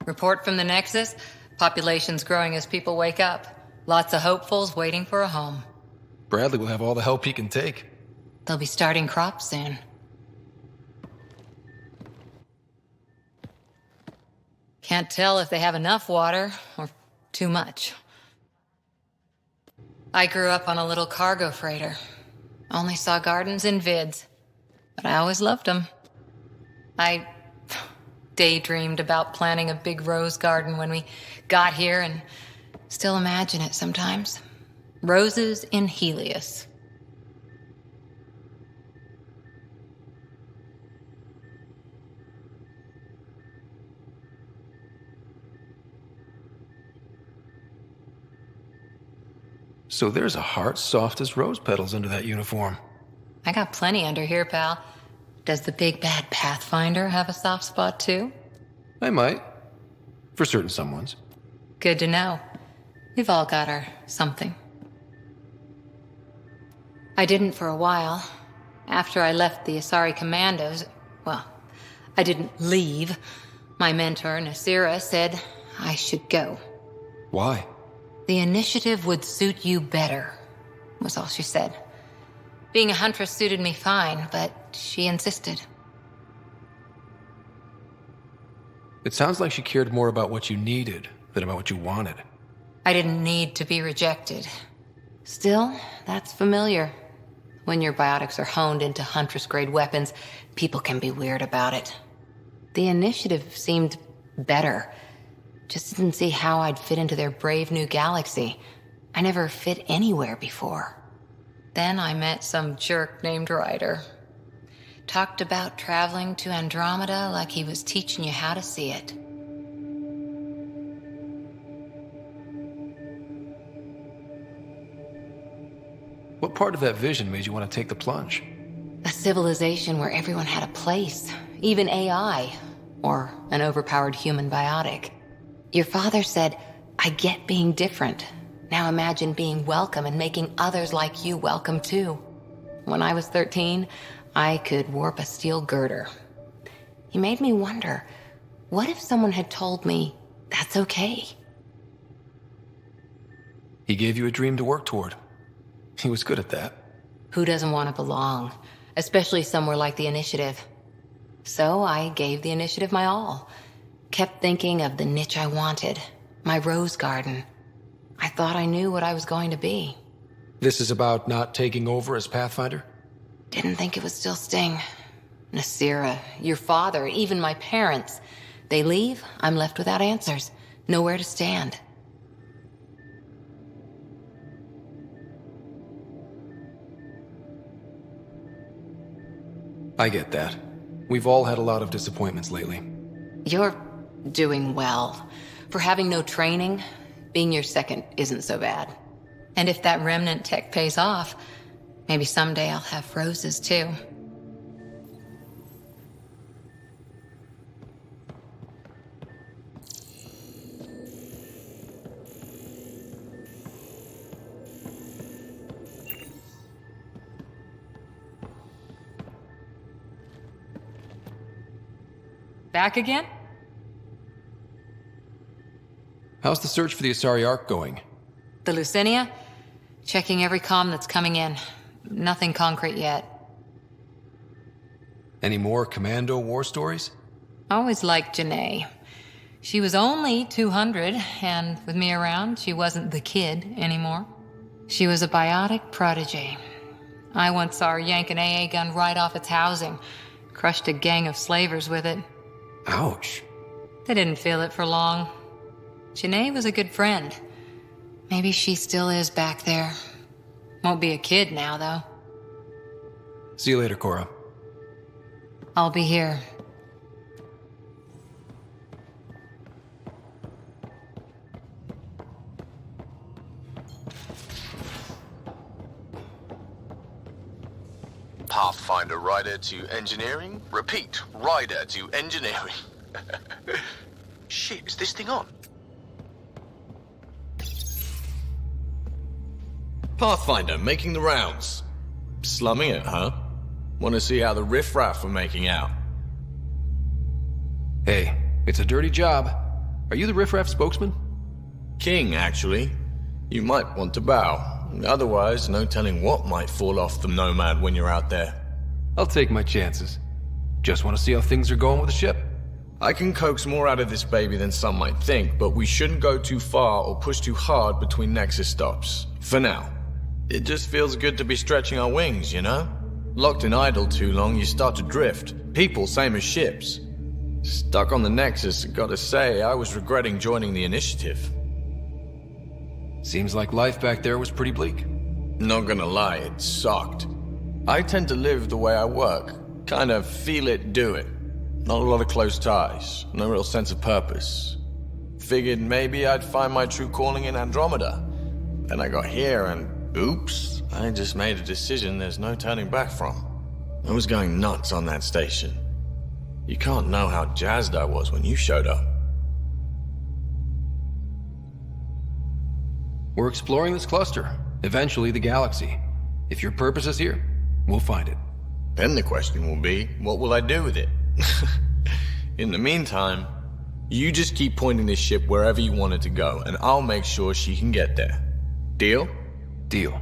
Report from the Nexus. Population's growing as people wake up. Lots of hopefuls waiting for a home. Bradley will have all the help he can take. They'll be starting crops soon. Can't tell if they have enough water or too much. I grew up on a little cargo freighter. Only saw gardens in vids, but I always loved them. I daydreamed about planting a big rose garden when we got here and still imagine it sometimes. Roses in Helios. So there's a heart soft as rose petals under that uniform. I got plenty under here, pal. Does the big bad Pathfinder have a soft spot too? I might. For certain someones. Good to know. We've all got our something. I didn't for a while. After I left the Asari Commandos, well, I didn't leave. My mentor, Nasira, said I should go. Why? The initiative would suit you better, was all she said. Being a huntress suited me fine, but she insisted. It sounds like she cared more about what you needed than about what you wanted. I didn't need to be rejected. Still, that's familiar. When your biotics are honed into Huntress-grade weapons, people can be weird about it. The initiative seemed better. Just didn't see how I'd fit into their brave new galaxy. I never fit anywhere before. Then I met some jerk named Ryder. Talked about traveling to Andromeda like he was teaching you how to see it. What part of that vision made you want to take the plunge? A civilization where everyone had a place, even AI, or an overpowered human biotic. Your father said, I get being different. Now imagine being welcome and making others like you welcome too. When I was 13, I could warp a steel girder. He made me wonder, what if someone had told me that's okay? He gave you a dream to work toward. He was good at that. Who doesn't want to belong? Especially somewhere like the Initiative. So I gave the Initiative my all. Kept thinking of the niche I wanted. My rose garden. I thought I knew what I was going to be. This is about not taking over as Pathfinder? Didn't think it would still sting. Nasira, your father, even my parents. They leave, I'm left without answers. Nowhere to stand. I get that. We've all had a lot of disappointments lately. You're doing well. For having no training, being your second isn't so bad. And if that remnant tech pays off, maybe someday I'll have roses too. Back again? How's the search for the Asari Ark going? The Lucinia? Checking every comm that's coming in. Nothing concrete yet. Any more Commando war stories? Always liked Janae. She was only 200, and with me around, she wasn't the kid anymore. She was a biotic prodigy. I once saw her yank an AA gun right off its housing. Crushed a gang of slavers with it. Ouch. They didn't feel it for long. Janae was a good friend. Maybe she still is back there. Won't be a kid now, though. See you later, Cora. I'll be here. Pathfinder rider to engineering. Repeat, rider to engineering. Shit, is this thing on? Pathfinder, making the rounds. Slumming it, huh? Want to see how the riffraff are making out? Hey, it's a dirty job. Are you the riffraff spokesman? King, actually. You might want to bow. Otherwise, no telling what might fall off the Nomad when you're out there. I'll take my chances. Just want to see how things are going with the ship. I can coax more out of this baby than some might think, but we shouldn't go too far or push too hard between Nexus stops. For now. It just feels good to be stretching our wings, you know? Locked in idle too long, you start to drift. People, same as ships. Stuck on the Nexus, gotta say, I was regretting joining the Initiative. Seems like life back there was pretty bleak. Not gonna lie, it sucked. I tend to live the way I work. Kind of feel it, do it. Not a lot of close ties, no real sense of purpose. Figured maybe I'd find my true calling in Andromeda. Then I got here and, oops, I just made a decision there's no turning back from. I was going nuts on that station. You can't know how jazzed I was when you showed up. We're exploring this cluster, eventually the galaxy. If your purpose is here, we'll find it. Then the question will be, what will I do with it? In the meantime, you just keep pointing this ship wherever you want it to go, and I'll make sure she can get there. Deal? Deal.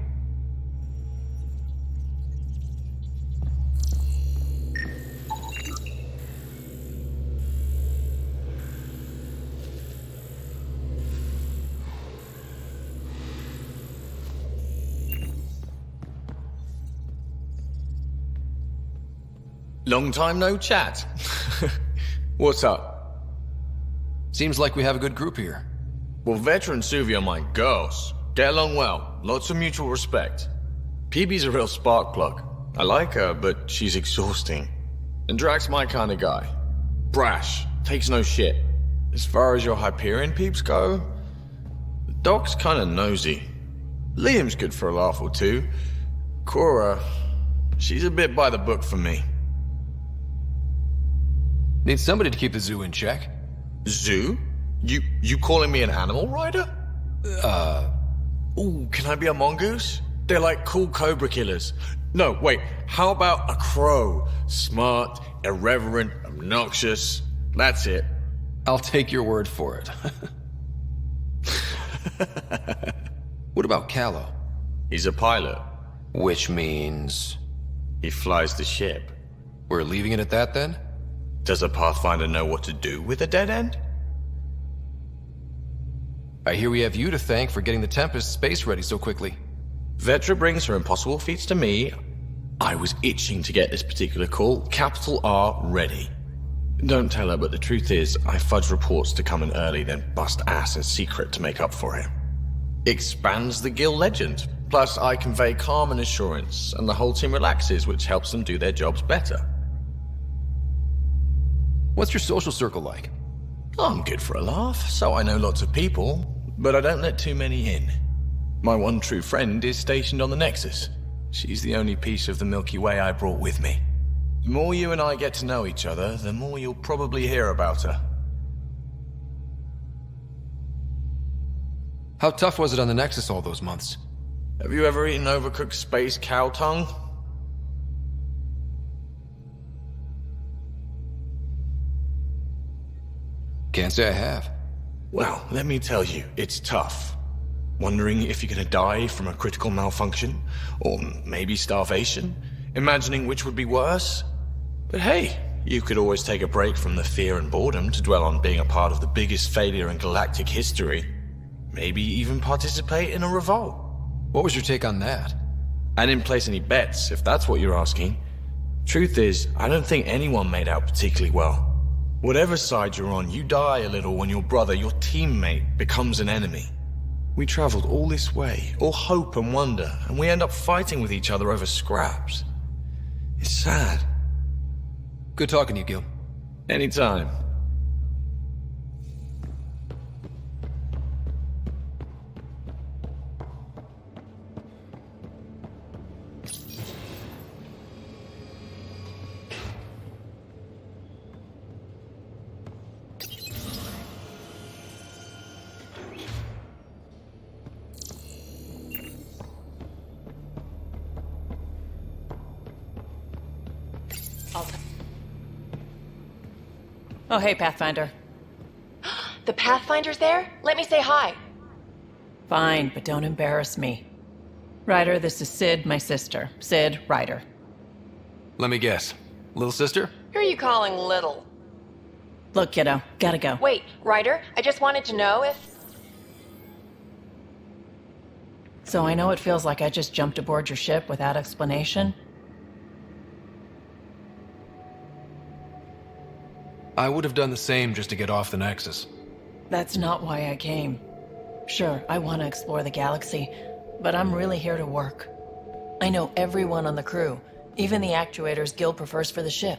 Long time no chat. What's up? Seems like we have a good group here. Well, veteran Suvi are my girls. Get along well, lots of mutual respect. PB's a real spark plug. I like her, but she's exhausting. And Drax's my kind of guy. Brash, takes no shit. As far as your Hyperion peeps go, the Doc's kinda nosy. Liam's good for a laugh or two, Cora, she's a bit by the book for me. Need somebody to keep the zoo in check. Zoo? You calling me an animal rider? Ooh, can I be a mongoose? They're like cool cobra killers. No, wait, how about a crow? Smart, irreverent, obnoxious. That's it. I'll take your word for it. What about Callow? He's a pilot. Which means... he flies the ship. We're leaving it at that then? Does a Pathfinder know what to do with a dead end? I hear we have you to thank for getting the Tempest space ready so quickly. Vetra brings her impossible feats to me. I was itching to get this particular call. Capital R ready. Don't tell her, but the truth is, I fudge reports to come in early, then bust ass in secret to make up for it. Expands the guild legend. Plus, I convey calm and assurance, and the whole team relaxes, which helps them do their jobs better. What's your social circle like? I'm good for a laugh, so I know lots of people, but I don't let too many in. My one true friend is stationed on the Nexus. She's the only piece of the Milky Way I brought with me. The more you and I get to know each other, the more you'll probably hear about her. How tough was it on the Nexus all those months? Have you ever eaten overcooked space cow tongue? Can't say I have. Well, let me tell you, it's tough. Wondering if you're gonna die from a critical malfunction, or maybe starvation, imagining which would be worse. But hey, you could always take a break from the fear and boredom to dwell on being a part of the biggest failure in galactic history. Maybe even participate in a revolt. What was your take on that? I didn't place any bets, if that's what you're asking. Truth is, I don't think anyone made out particularly well. Whatever side you're on, you die a little when your brother, your teammate, becomes an enemy. We traveled all this way, all hope and wonder, and we end up fighting with each other over scraps. It's sad. Good talking to you, Gil. Anytime. Oh, hey, Pathfinder. The Pathfinder's there? Let me say hi. Fine, but don't embarrass me. Ryder, this is Sid, my sister. Sid, Ryder. Let me guess. Little sister? Who are you calling little? Look, kiddo, gotta go. Wait, Ryder, I just wanted to know if... So I know it feels like I just jumped aboard your ship without explanation. I would have done the same just to get off the Nexus. That's not why I came. Sure, I want to explore the galaxy, but I'm really here to work. I know everyone on the crew, even the actuators Gil prefers for the ship.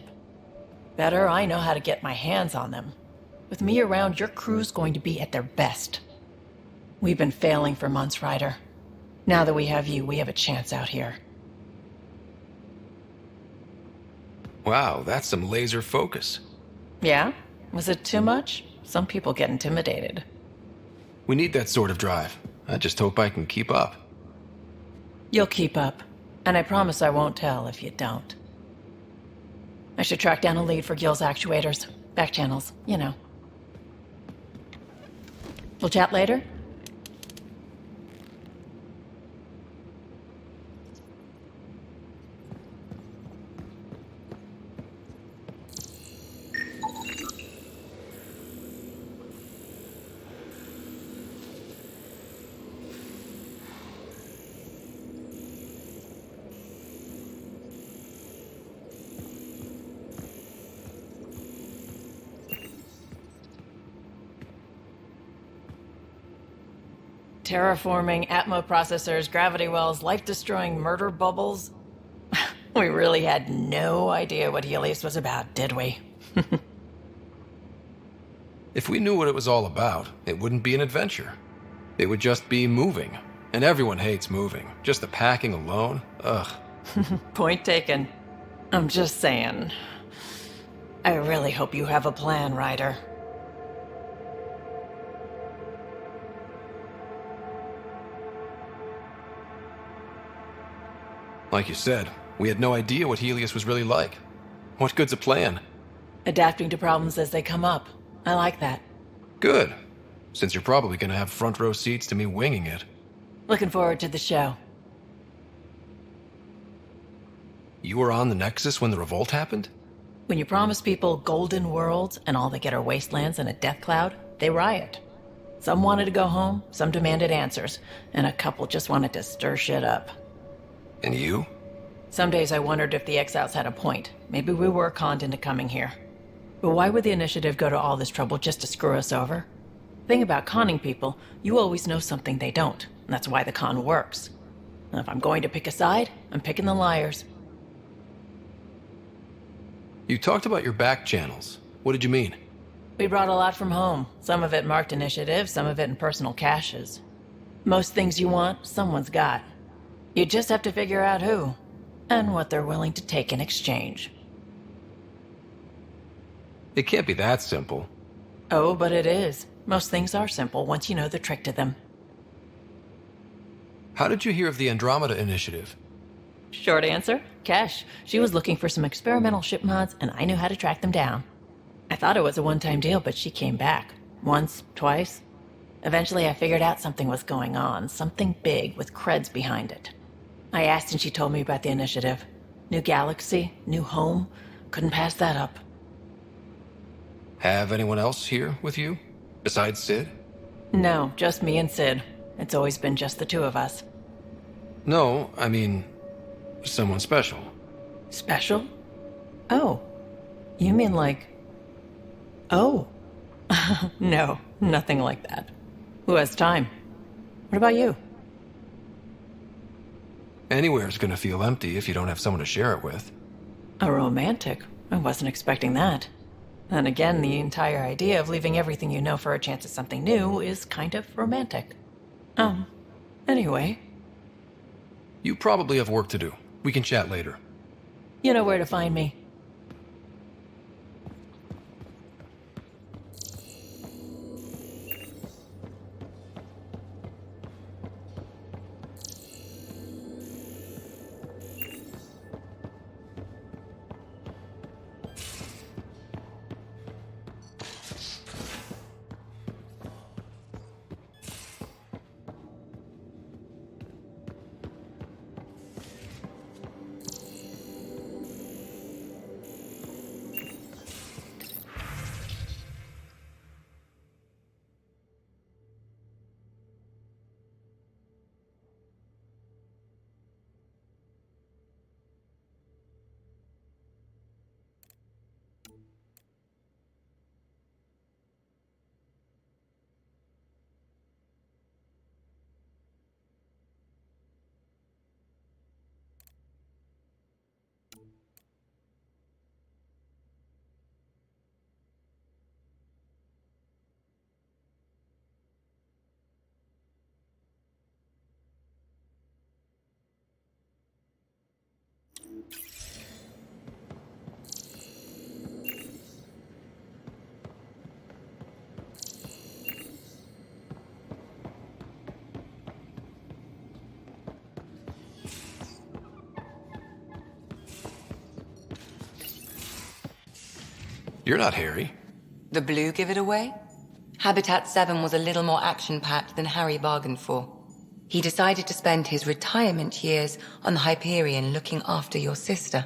Better, I know how to get my hands on them. With me around, your crew's going to be at their best. We've been failing for months, Ryder. Now that we have you, we have a chance out here. Wow, that's some laser focus. Yeah? Was it too much? Some people get intimidated. We need that sort of drive. I just hope I can keep up. You'll keep up. And I promise I won't tell if you don't. I should track down a lead for Gil's actuators. Back channels, you know. We'll chat later? Terraforming, Atmo processors, gravity wells, life-destroying murder bubbles. We really had no idea what Helios was about, did we? If we knew what it was all about, it wouldn't be an adventure. It would just be moving. And everyone hates moving. Just the packing alone, ugh. Point taken. I'm just saying. I really hope you have a plan, Ryder. Like you said, we had no idea what Helios was really like. What good's a plan? Adapting to problems as they come up. I like that. Good. Since you're probably gonna have front row seats to me winging it. Looking forward to the show. You were on the Nexus when the revolt happened? When you promise people golden worlds and all they get are wastelands and a death cloud, they riot. Some wanted to go home, some demanded answers, and a couple just wanted to stir shit up. And you? Some days I wondered if the exiles had a point. Maybe we were conned into coming here. But why would the Initiative go to all this trouble just to screw us over? Thing about conning people, you always know something they don't. And that's why the con works. And if I'm going to pick a side, I'm picking the liars. You talked about your back channels. What did you mean? We brought a lot from home. Some of it marked initiative, some of it in personal caches. Most things you want, someone's got. You just have to figure out who, and what they're willing to take in exchange. It can't be that simple. Oh, but it is. Most things are simple once you know the trick to them. How did you hear of the Andromeda initiative? Short answer, Kesh. She was looking for some experimental ship mods, and I knew how to track them down. I thought it was a one-time deal, but she came back. Once, twice. Eventually I figured out something was going on, something big with creds behind it. I asked and she told me about the initiative. New galaxy, new home. Couldn't pass that up. Have anyone else here with you? Besides Sid? No, just me and Sid. It's always been just the two of us. No, I mean, someone special. Special? Oh. You mean like... Oh. No, nothing like that. Who has time? What about you? Anywhere's gonna feel empty if you don't have someone to share it with. A romantic? I wasn't expecting that. And again, the entire idea of leaving everything you know for a chance at something new is kind of romantic. Anyway. You probably have work to do. We can chat later. You know where to find me. You're not Harry. The blue give it away? Habitat 7 was a little more action-packed than Harry bargained for. He decided to spend his retirement years on the Hyperion looking after your sister.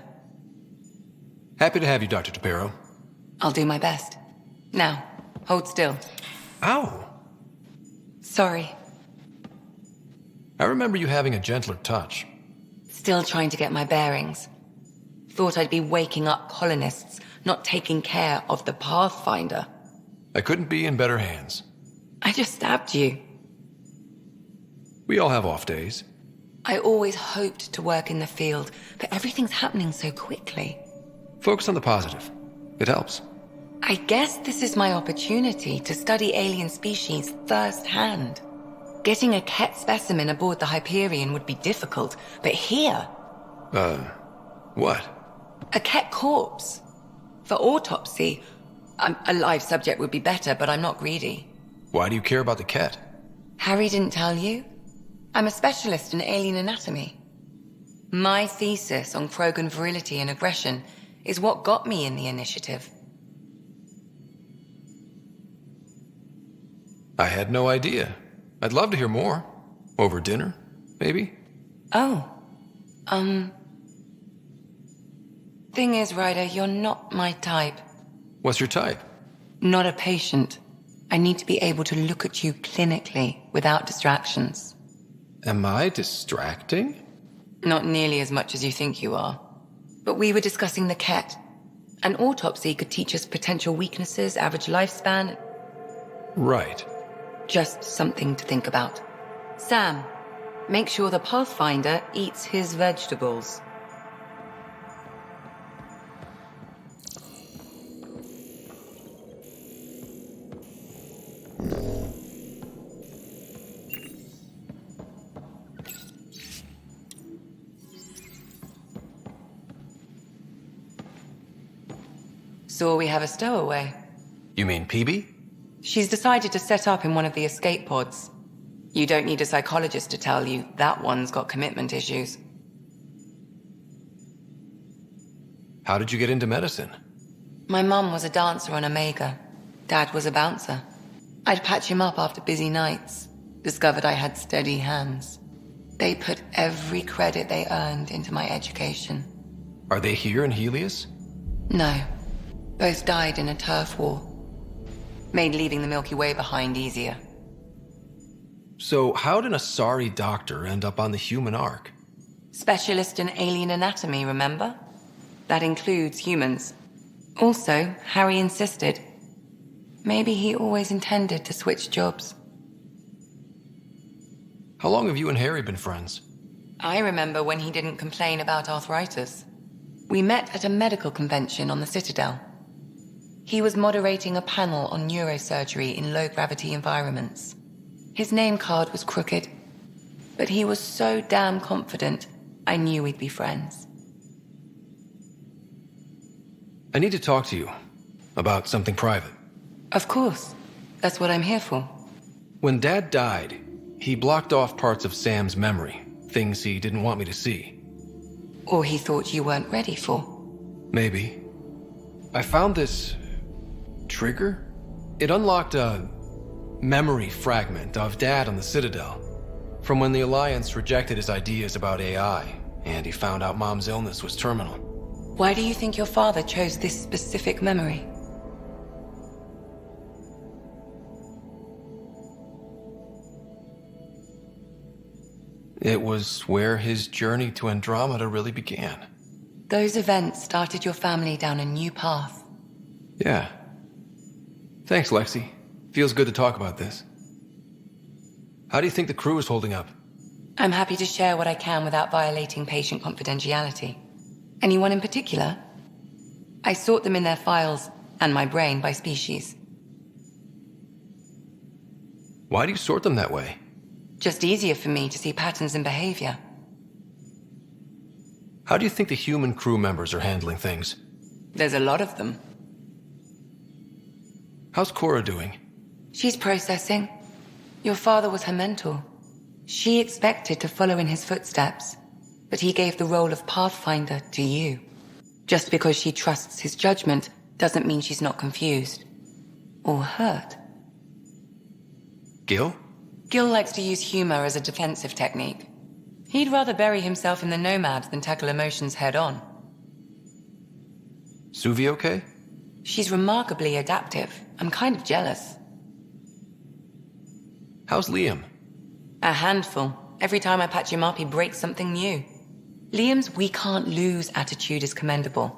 Happy to have you, Dr. Tapero. I'll do my best. Now, hold still. Ow! Sorry. I remember you having a gentler touch. Still trying to get my bearings. Thought I'd be waking up colonists, not taking care of the Pathfinder. I couldn't be in better hands. I just stabbed you. We all have off days. I always hoped to work in the field, but everything's happening so quickly. Focus on the positive. It helps. I guess this is my opportunity to study alien species firsthand. Getting a Ket specimen aboard the Hyperion would be difficult, but here... What? A Ket corpse. For autopsy, a live subject would be better, but I'm not greedy. Why do you care about the Ket? Harry didn't tell you? I'm a specialist in alien anatomy. My thesis on Krogan virility and aggression is what got me in the initiative. I had no idea. I'd love to hear more. Over dinner, maybe? Oh. Thing is, Ryder, you're not my type. What's your type? Not a patient. I need to be able to look at you clinically without distractions. Am I distracting? Not nearly as much as you think you are. But we were discussing the Ket. An autopsy could teach us potential weaknesses, average lifespan. Right. Just something to think about. Sam, make sure the Pathfinder eats his vegetables. So we have a stowaway. You mean PB? She's decided to set up in one of the escape pods. You don't need a psychologist to tell you that one's got commitment issues. How did you get into medicine? My mum was a dancer on Omega. Dad was a bouncer. I'd patch him up after busy nights. Discovered I had steady hands. They put every credit they earned into my education. Are they here in Helios? No. Both died in a turf war. Made leaving the Milky Way behind easier. So how did a sorry doctor end up on the human ark? Specialist in alien anatomy, remember? That includes humans. Also, Harry insisted. Maybe he always intended to switch jobs. How long have you and Harry been friends? I remember when he didn't complain about arthritis. We met at a medical convention on the Citadel. He was moderating a panel on neurosurgery in low-gravity environments. His name card was crooked, but he was so damn confident, I knew we'd be friends. I need to talk to you about something private. Of course. That's what I'm here for. When Dad died, he blocked off parts of Sam's memory, things he didn't want me to see. Or he thought you weren't ready for. Maybe. I found this trigger. It unlocked a memory fragment of Dad on the Citadel, from when the Alliance rejected his ideas about AI, and he found out Mom's illness was terminal. Why do you think your father chose this specific memory? It was where his journey to Andromeda really began. Those events started your family down a new path. Yeah. Thanks, Lexi. Feels good to talk about this. How do you think the crew is holding up? I'm happy to share what I can without violating patient confidentiality. Anyone in particular? I sort them in their files, and my brain, by species. Why do you sort them that way? Just easier for me to see patterns in behavior. How do you think the human crew members are handling things? There's a lot of them. How's Cora doing? She's processing. Your father was her mentor. She expected to follow in his footsteps, but he gave the role of Pathfinder to you. Just because she trusts his judgment doesn't mean she's not confused. Or hurt. Gil? Gil likes to use humor as a defensive technique. He'd rather bury himself in the Nomad than tackle emotions head-on. Suvi okay? She's remarkably adaptive. I'm kind of jealous. How's Liam? A handful. Every time I patch him up, he breaks something new. Liam's "we can't lose" attitude is commendable.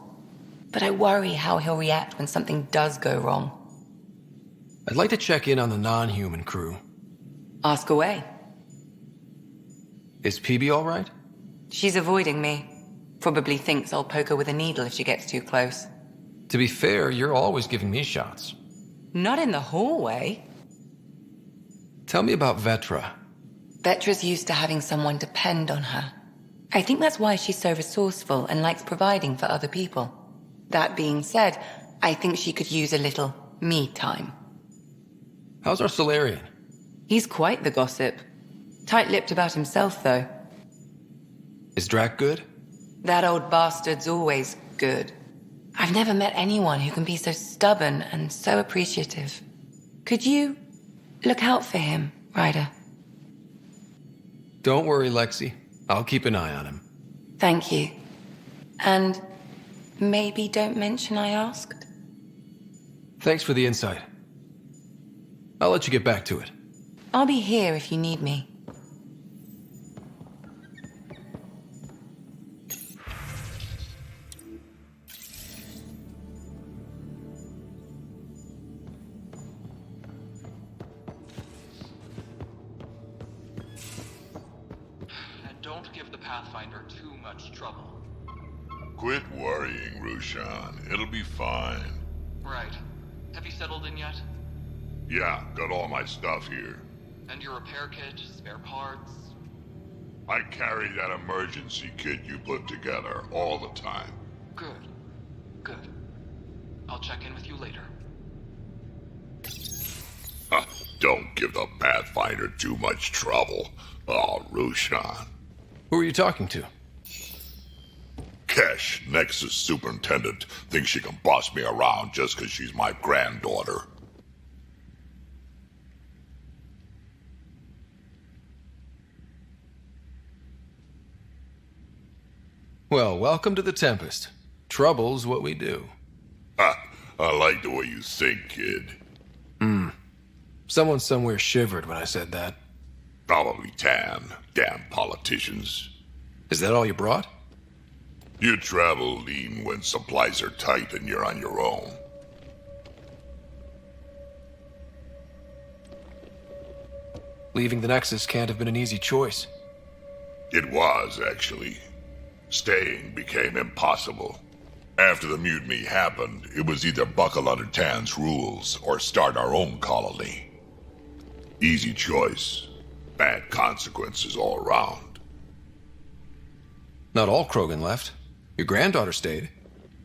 But I worry how he'll react when something does go wrong. I'd like to check in on the non-human crew. Ask away. Is PB all right? She's avoiding me. Probably thinks I'll poke her with a needle if she gets too close. To be fair, you're always giving me shots. Not in the hallway. Tell me about Vetra. Vetra's used to having someone depend on her. I think that's why she's so resourceful and likes providing for other people. That being said, I think she could use a little me time. How's our Solarian? He's quite the gossip. Tight-lipped about himself, though. Is Drac good? That old bastard's always good. I've never met anyone who can be so stubborn and so appreciative. Could you look out for him, Ryder? Don't worry, Lexi. I'll keep an eye on him. Thank you. And maybe don't mention I asked? Thanks for the insight. I'll let you get back to it. I'll be here if you need me. And don't give the Pathfinder too much trouble. Quit worrying, Rushan. It'll be fine. Right. Have you settled in yet? Yeah, got all my stuff here. And your repair kit, spare parts? I carry that emergency kit you put together all the time. Good. Good. I'll check in with you later. Don't give the Pathfinder too much trouble. Oh, Rushan. Who are you talking to? Kesh, Nexus Superintendent, thinks she can boss me around just because she's my granddaughter. Well, welcome to the Tempest. Trouble's what we do. I like the way you think, kid. Someone somewhere shivered when I said that. Probably Tan. Damn politicians. Is that all you brought? You travel lean when supplies are tight and you're on your own. Leaving the Nexus can't have been an easy choice. It was, actually. Staying became impossible. After the mutiny happened, it was either buckle under Tan's rules or start our own colony. Easy choice. Bad consequences all around. Not all Krogan left. Your granddaughter stayed.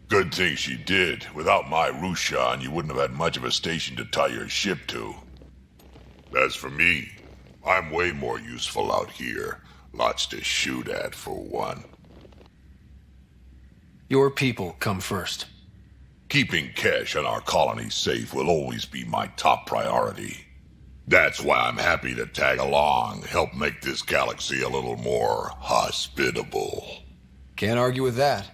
Good thing she did. Without my Rushan, you wouldn't have had much of a station to tie your ship to. As for me, I'm way more useful out here. Lots to shoot at, for one. Your people come first. Keeping Kesh and our colony safe will always be my top priority. That's why I'm happy to tag along, help make this galaxy a little more hospitable. Can't argue with that.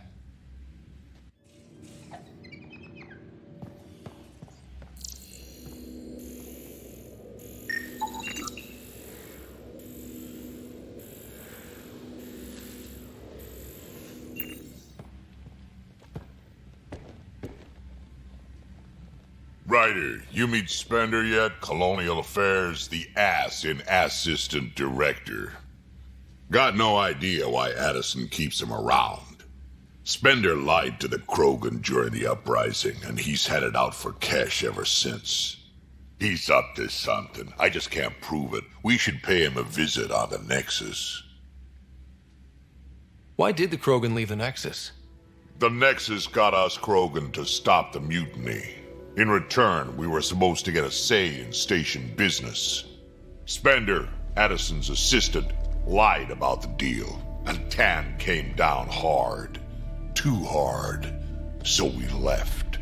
Ryder, you meet Spender yet? Colonial Affairs, the ass in Assistant Director. Got no idea why Addison keeps him around. Spender lied to the Krogan during the uprising, and he's headed out for Kesh ever since. He's up to something. I just can't prove it. We should pay him a visit on the Nexus. Why did the Krogan leave the Nexus? The Nexus got us Krogan to stop the mutiny. In return, we were supposed to get a say in station business. Spender, Addison's assistant, lied about the deal, and Tan came down hard. Too hard. So we left.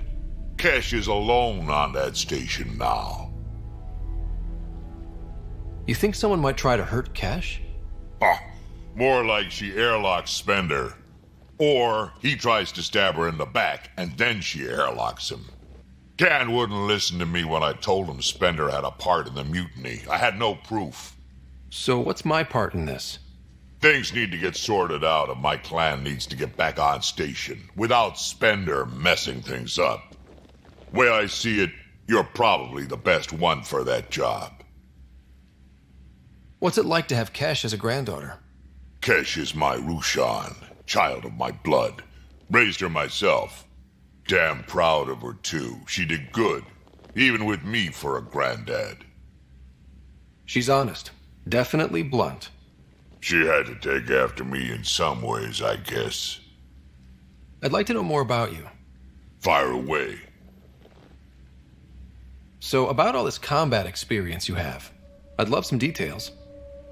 Kesh is alone on that station now. You think someone might try to hurt Kesh? More like she airlocks Spender. Or he tries to stab her in the back, and then she airlocks him. Tan wouldn't listen to me when I told him Spender had a part in the mutiny. I had no proof. So what's my part in this? Things need to get sorted out, and my clan needs to get back on station, without Spender messing things up. Way I see it, you're probably the best one for that job. What's it like to have Kesh as a granddaughter? Kesh is my Rushan, child of my blood. Raised her myself. Damn proud of her, too. She did good, even with me for a granddad. She's honest, Definitely blunt. She had to take after me in some ways, I guess. I'd like to know more about you. Fire away. So, about all this combat experience you have, I'd love some details.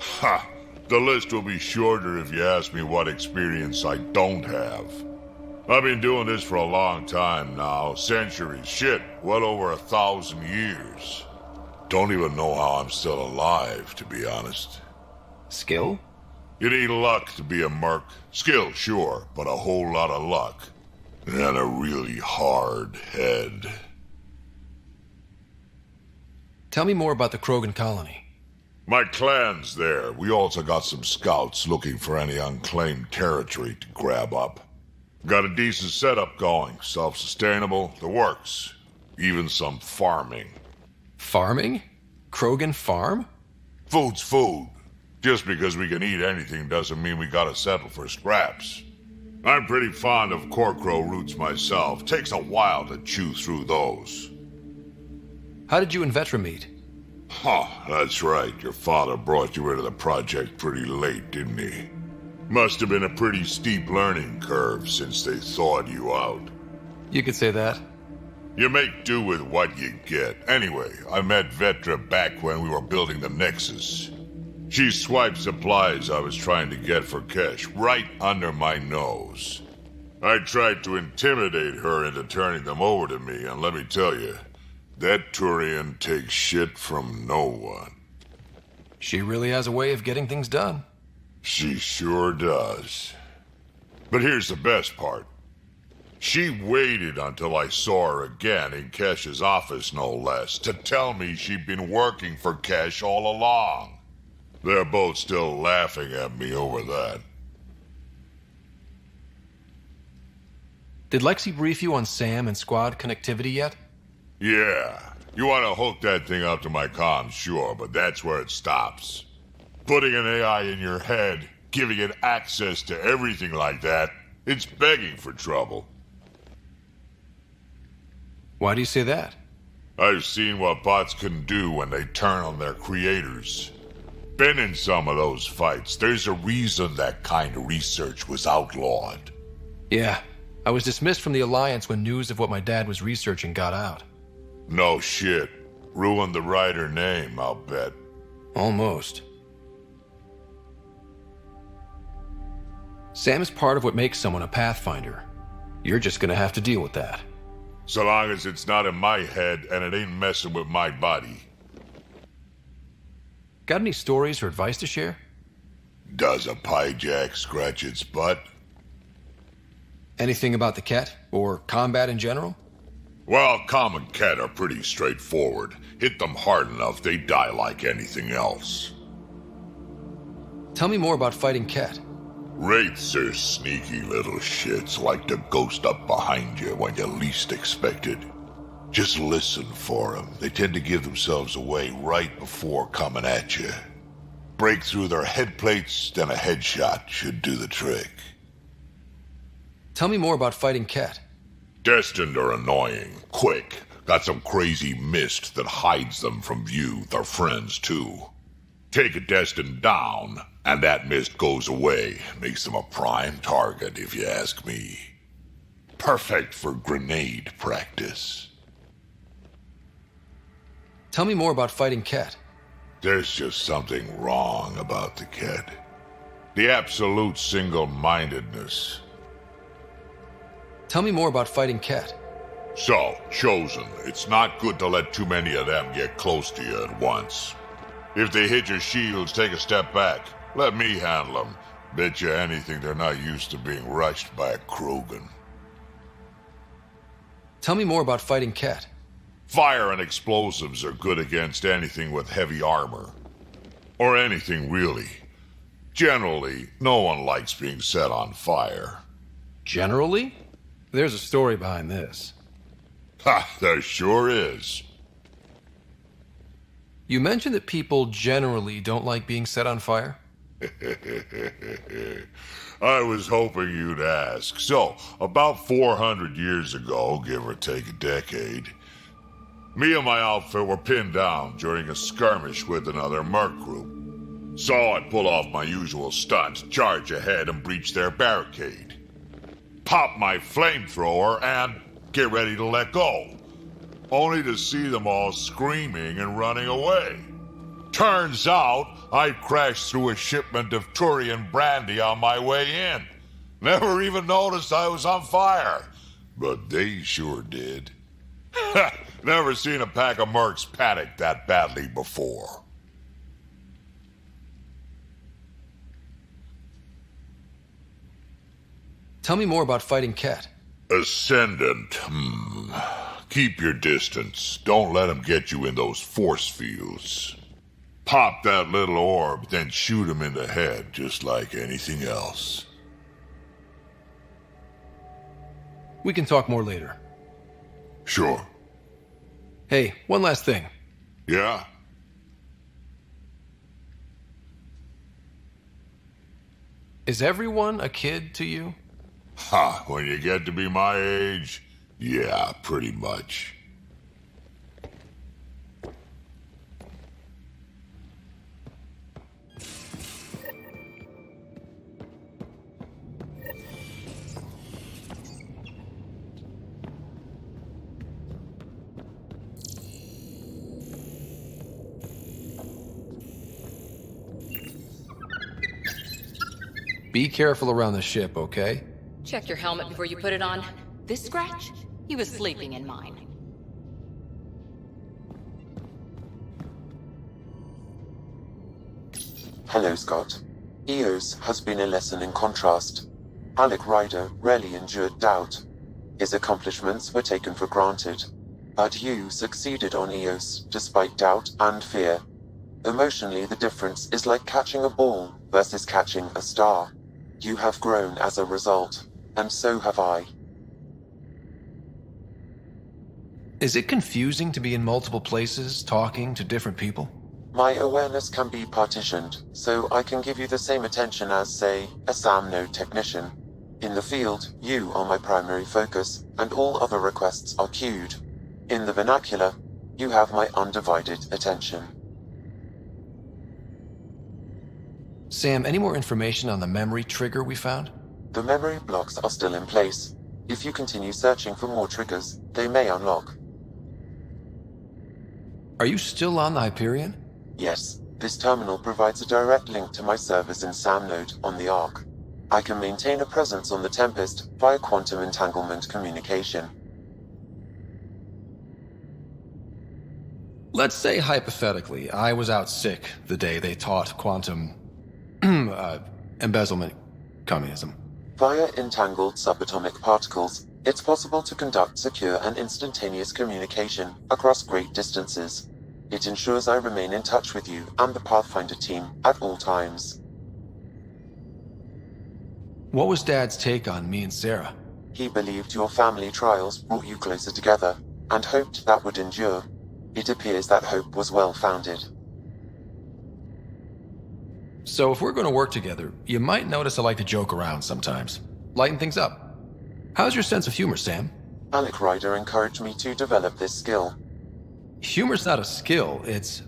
Ha! The list will be shorter if you ask me what experience I don't have. I've been doing this for a long time now. Centuries. Shit, well over 1,000 years. Don't even know how I'm still alive, to be honest. Skill? You need luck to be a merc. Skill, sure, but a whole lot of luck. And a really hard head. Tell me more about the Krogan colony. My clan's there. We also got some scouts looking for any unclaimed territory to grab up. Got a decent setup going. Self-sustainable, the works. Even some farming. Farming? Krogan farm? Food's food. Just because we can eat anything doesn't mean we gotta settle for scraps. I'm pretty fond of Corcrow roots myself. Takes a while to chew through those. How did you and Vetra meet? Huh, that's right. Your father brought you into the project pretty late, didn't he? Must have been a pretty steep learning curve since they thawed you out. You could say that. You make do with what you get. Anyway, I met Vetra back when we were building the Nexus. She swiped supplies I was trying to get for Kesh right under my nose. I tried to intimidate her into turning them over to me, and let me tell you, that Turian takes shit from no one. She really has a way of getting things done. She sure does. But here's the best part. She waited until I saw her again in Kesh's office, no less, to tell me she'd been working for Kesh all along. They're both still laughing at me over that. Did Lexi brief you on SAM and squad connectivity yet? Yeah. You want to hook that thing up to my comms, sure, but that's where it stops. Putting an AI in your head, giving it access to everything like that, it's begging for trouble. Why do you say that? I've seen what bots can do when they turn on their creators. Been in some of those fights. There's a reason that kind of research was outlawed. Yeah, I was dismissed from the Alliance when news of what my dad was researching got out. No shit. Ruined the writer name, I'll bet. Almost. Sam is part of what makes someone a Pathfinder. You're just gonna have to deal with that. So long as it's not in my head and it ain't messing with my body. Got any stories or advice to share? Does a pyjak scratch its butt? Anything about the Ket, or combat in general? Well, common Ket are pretty straightforward. Hit them hard enough, they die like anything else. Tell me more about fighting Ket. Wraiths are sneaky little shits, like to ghost up behind you when you least expect it. Just listen for them. They tend to give themselves away right before coming at you. Break through their head plates, then a headshot should do the trick. Tell me more about fighting Ket. Destined are annoying, quick. Got some crazy mist that hides them from view, their friends too. Take a Destined down, and that mist goes away. Makes them a prime target, if you ask me. Perfect for grenade practice. Tell me more about fighting Ket. There's just something wrong about the Ket. The absolute single-mindedness. Tell me more about fighting Ket. So, Chosen, it's not good to let too many of them get close to you at once. If they hit your shields, take a step back. Let me handle them. Bet you anything they're not used to being rushed by a Krogan. Tell me more about fighting Ket. Fire and explosives are good against anything with heavy armor. Or anything, really. Generally, no one likes being set on fire. Generally? There's a story behind this. Ha, there sure is. You mentioned that people generally don't like being set on fire? I was hoping you'd ask. So, about 400 years ago, give or take a decade, me and my outfit were pinned down during a skirmish with another merc group. So I pull off my usual stunt, charge ahead and breach their barricade. Pop my flamethrower and get ready to let go. Only to see them all screaming and running away. Turns out I crashed through a shipment of Turian brandy on my way in. Never even noticed I was on fire. But they sure did. Never seen a pack of mercs panic that badly before. Tell me more about fighting Ket. Ascendant. Keep your distance. Don't let him get you in those force fields. Pop that little orb, then shoot him in the head, just like anything else. We can talk more later. Sure. Hey, one last thing. Yeah? Is everyone a kid to you? Ha, when you get to be my age, yeah, pretty much. Be careful around the ship, okay? Check your helmet before you put it on. This scratch? He was sleeping in mine. Hello, Scott. Eos has been a lesson in contrast. Alec Ryder rarely endured doubt. His accomplishments were taken for granted. But you succeeded on Eos, despite doubt and fear. Emotionally, the difference is like catching a ball versus catching a star. You have grown as a result, and so have I. Is it confusing to be in multiple places, talking to different people? My awareness can be partitioned, so I can give you the same attention as, say, a SAM node technician. In the field, you are my primary focus, and all other requests are queued. In the vernacular, you have my undivided attention. Sam, any more information on the memory trigger we found? The memory blocks are still in place. If you continue searching for more triggers, they may unlock. Are you still on the Hyperion? Yes, this terminal provides a direct link to my servers in SAM node on the Ark. I can maintain a presence on the Tempest via quantum entanglement communication. Let's say hypothetically, I was out sick the day they taught quantum embezzlement communism. Via entangled subatomic particles, it's possible to conduct secure and instantaneous communication across great distances. It ensures I remain in touch with you and the Pathfinder team at all times. What was Dad's take on me and Sarah? He believed your family trials brought you closer together, and hoped that would endure. It appears that hope was well-founded. So if we're going to work together, you might notice I like to joke around sometimes. Lighten things up. How's your sense of humor, Sam? Alec Ryder encouraged me to develop this skill. Humor's not a skill, it's...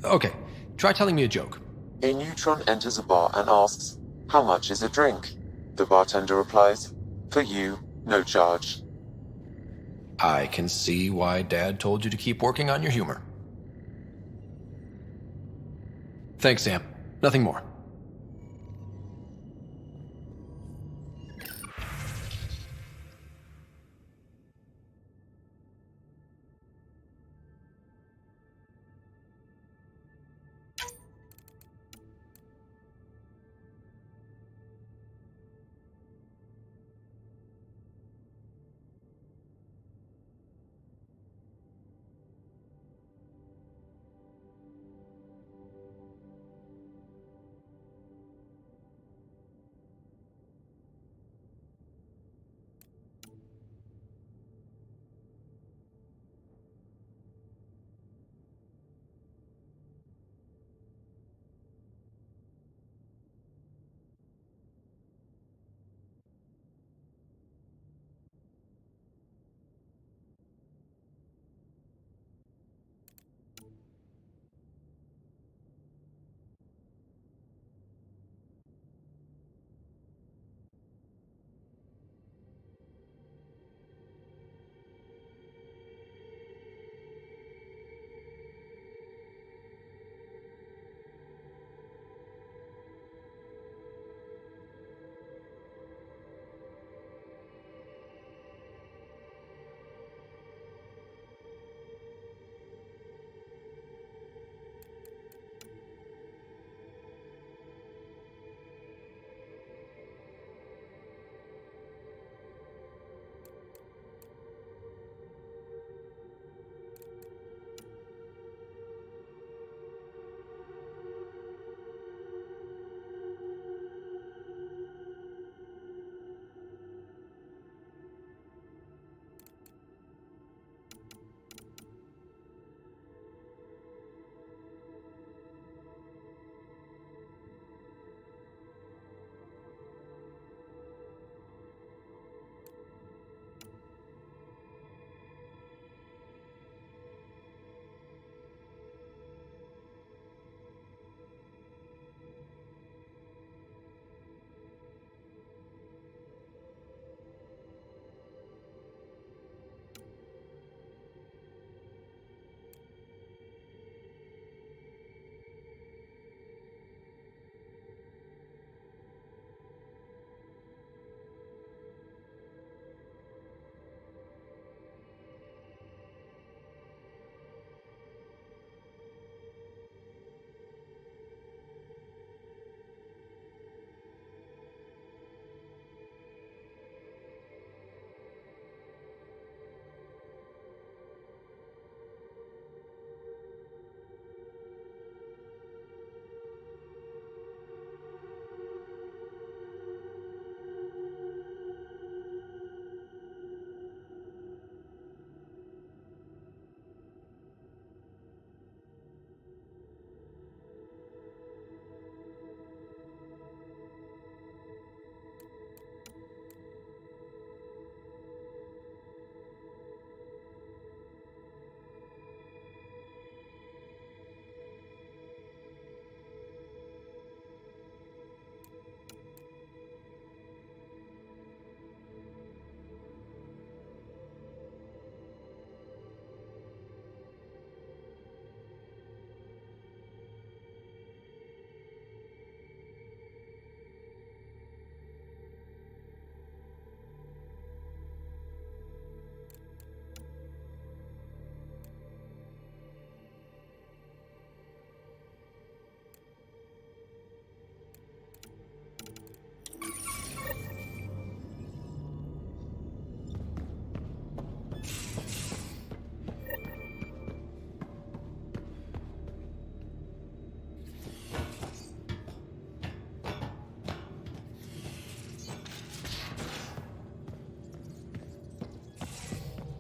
Okay, try telling me a joke. A neutron enters a bar and asks, "How much is a drink?" The bartender replies, "For you, no charge." I can see why Dad told you to keep working on your humor. Thanks, Sam. Nothing more.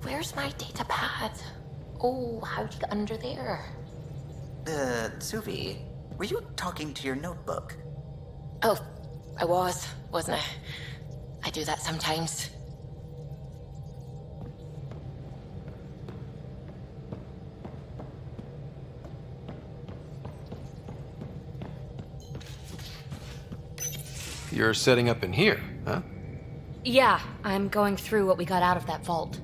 Where's my data pad? Oh, how'd you get under there? Suvi, were you talking to your notebook? Oh, I wasn't I? I do that sometimes. You're setting up in here, huh? Yeah, I'm going through what we got out of that vault.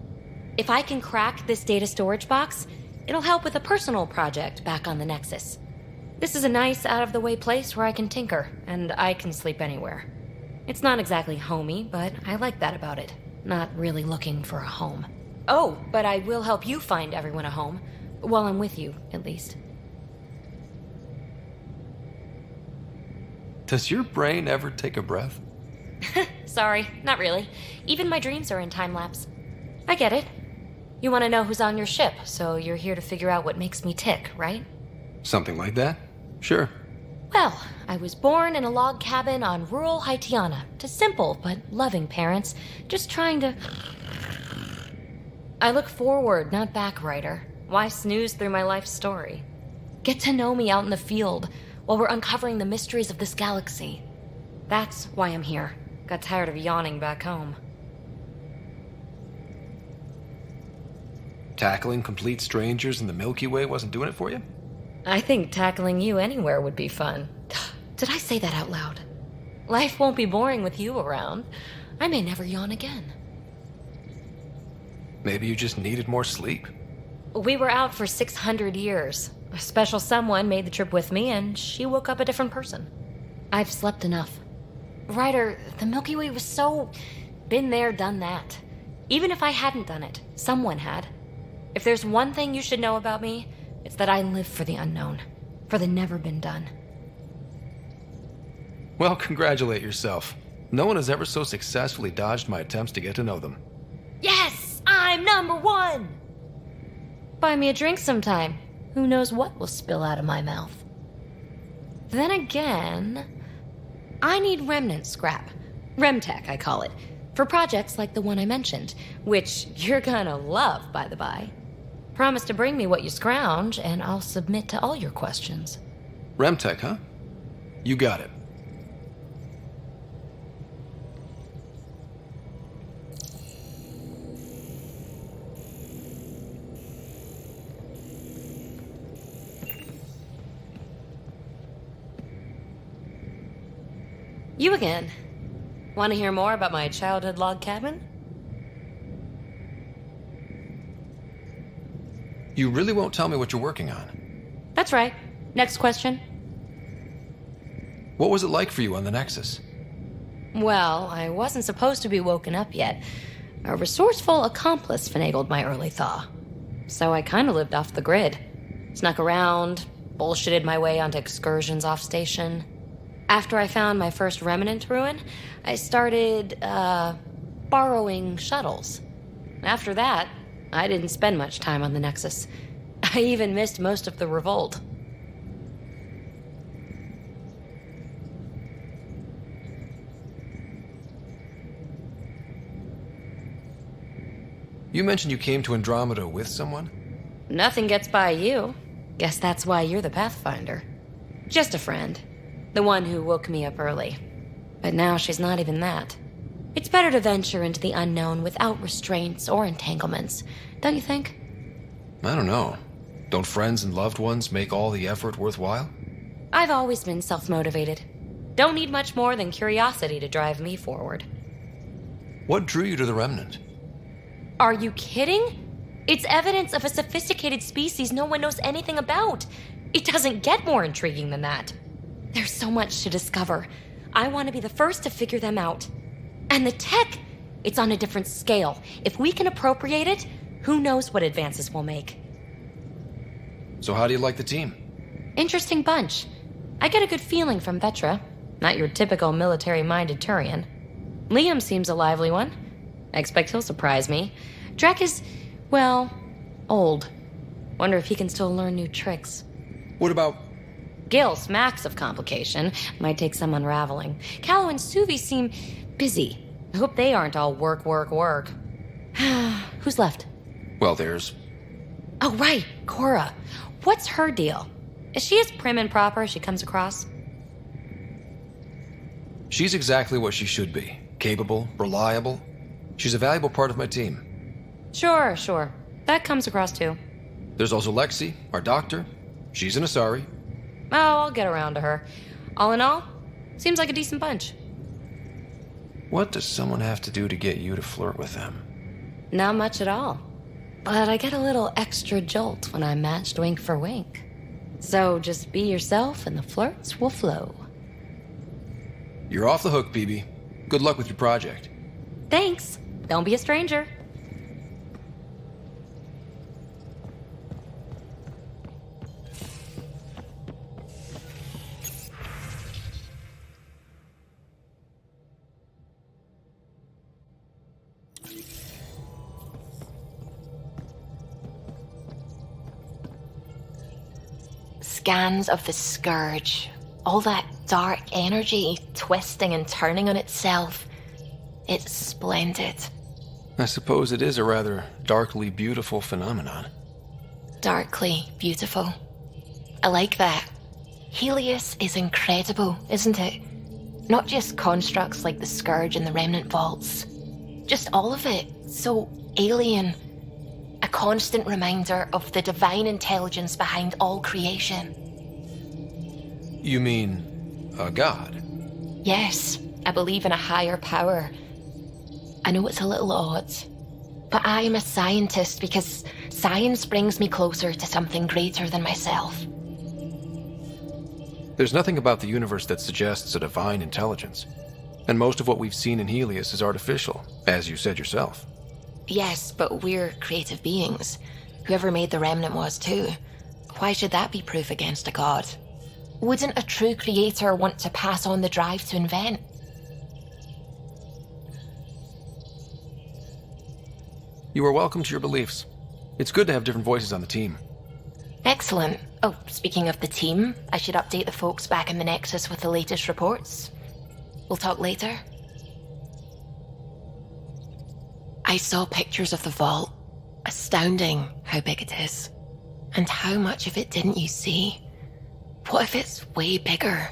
If I can crack this data storage box, it'll help with a personal project back on the Nexus. This is a nice, out-of-the-way place where I can tinker, and I can sleep anywhere. It's not exactly homey, but I like that about it. Not really looking for a home. Oh, but I will help you find everyone a home. While I'm with you, at least. Does your brain ever take a breath? Sorry, not really. Even my dreams are in time-lapse. I get it. You want to know who's on your ship, so you're here to figure out what makes me tick, right? Something like that? Sure. Well, I was born in a log cabin on rural Haitiana to simple but loving parents, just trying to... I look forward, not back, Ryder. Why snooze through my life story? Get to know me out in the field while we're uncovering the mysteries of this galaxy. That's why I'm here. Got tired of yawning back home. Tackling complete strangers in the Milky Way wasn't doing it for you? I think tackling you anywhere would be fun. Did I say that out loud? Life won't be boring with you around. I may never yawn again. Maybe you just needed more sleep. We were out for 600 years. A special someone made the trip with me, and she woke up a different person. I've slept enough. Ryder, the Milky Way was so... been there, done that. Even if I hadn't done it, someone had. If there's one thing you should know about me, it's that I live for the unknown. For the never been done. Well, congratulate yourself. No one has ever so successfully dodged my attempts to get to know them. Yes! I'm #1! Buy me a drink sometime. Who knows what will spill out of my mouth. Then again, I need remnant scrap. Remtech, I call it. For projects like the one I mentioned, which you're gonna love, by the by. Promise to bring me what you scrounge, and I'll submit to all your questions. Remtech, huh? You got it. You again. Want to hear more about my childhood log cabin? You really won't tell me what you're working on? That's right. Next question. What was it like for you on the Nexus? Well, I wasn't supposed to be woken up yet. A resourceful accomplice finagled my early thaw. So I kind of lived off the grid. Snuck around, bullshitted my way onto excursions off station. After I found my first remnant ruin, I started, borrowing shuttles. After that, I didn't spend much time on the Nexus. I even missed most of the revolt. You mentioned you came to Andromeda with someone? Nothing gets by you. Guess that's why you're the Pathfinder. Just a friend. The one who woke me up early. But now she's not even that. It's better to venture into the unknown without restraints or entanglements, don't you think? I don't know. Don't friends and loved ones make all the effort worthwhile? I've always been self-motivated. Don't need much more than curiosity to drive me forward. What drew you to the Remnant? Are you kidding? It's evidence of a sophisticated species no one knows anything about. It doesn't get more intriguing than that. There's so much to discover. I want to be the first to figure them out. And the tech, it's on a different scale. If we can appropriate it, who knows what advances we'll make. So how do you like the team? Interesting bunch. I get a good feeling from Vetra. Not your typical military-minded Turian. Liam seems a lively one. I expect he'll surprise me. Drek is, well, old. Wonder if he can still learn new tricks. What about... Gil smacks of complication. Might take some unraveling. Callow and Suvi seem busy. I hope they aren't all work. Who's left? Well, there's... Oh, right, Cora. What's her deal? Is she as prim and proper as she comes across? She's exactly what she should be. Capable, reliable. She's a valuable part of my team. Sure. That comes across too. There's also Lexi, our doctor. She's an Asari. Oh, I'll get around to her. All in all, seems like a decent bunch. What does someone have to do to get you to flirt with them? Not much at all. But I get a little extra jolt when I'm matched wink for wink. So just be yourself and the flirts will flow. You're off the hook, BB. Good luck with your project. Thanks. Don't be a stranger. Scans of the Scourge. All that dark energy twisting and turning on itself. It's splendid. I suppose it is a rather darkly beautiful phenomenon. Darkly beautiful. I like that. Helios is incredible, isn't it? Not just constructs like the Scourge and the Remnant Vaults. Just all of it. So alien. A constant reminder of the divine intelligence behind all creation. You mean a god? Yes, I believe in a higher power. I know it's a little odd, but I am a scientist because science brings me closer to something greater than myself. There's nothing about the universe that suggests a divine intelligence. And most of what we've seen in Helios is artificial, as you said yourself. Yes, but we're creative beings. Whoever made the Remnant was too. Why should that be proof against a god? Wouldn't a true creator want to pass on the drive to invent? You are welcome to your beliefs. It's good to have different voices on the team. Excellent. Oh, speaking of the team, I should update the folks back in the Nexus with the latest reports. We'll talk later. I saw pictures of the vault. Astounding how big it is. And how much of it didn't you see? What if it's way bigger?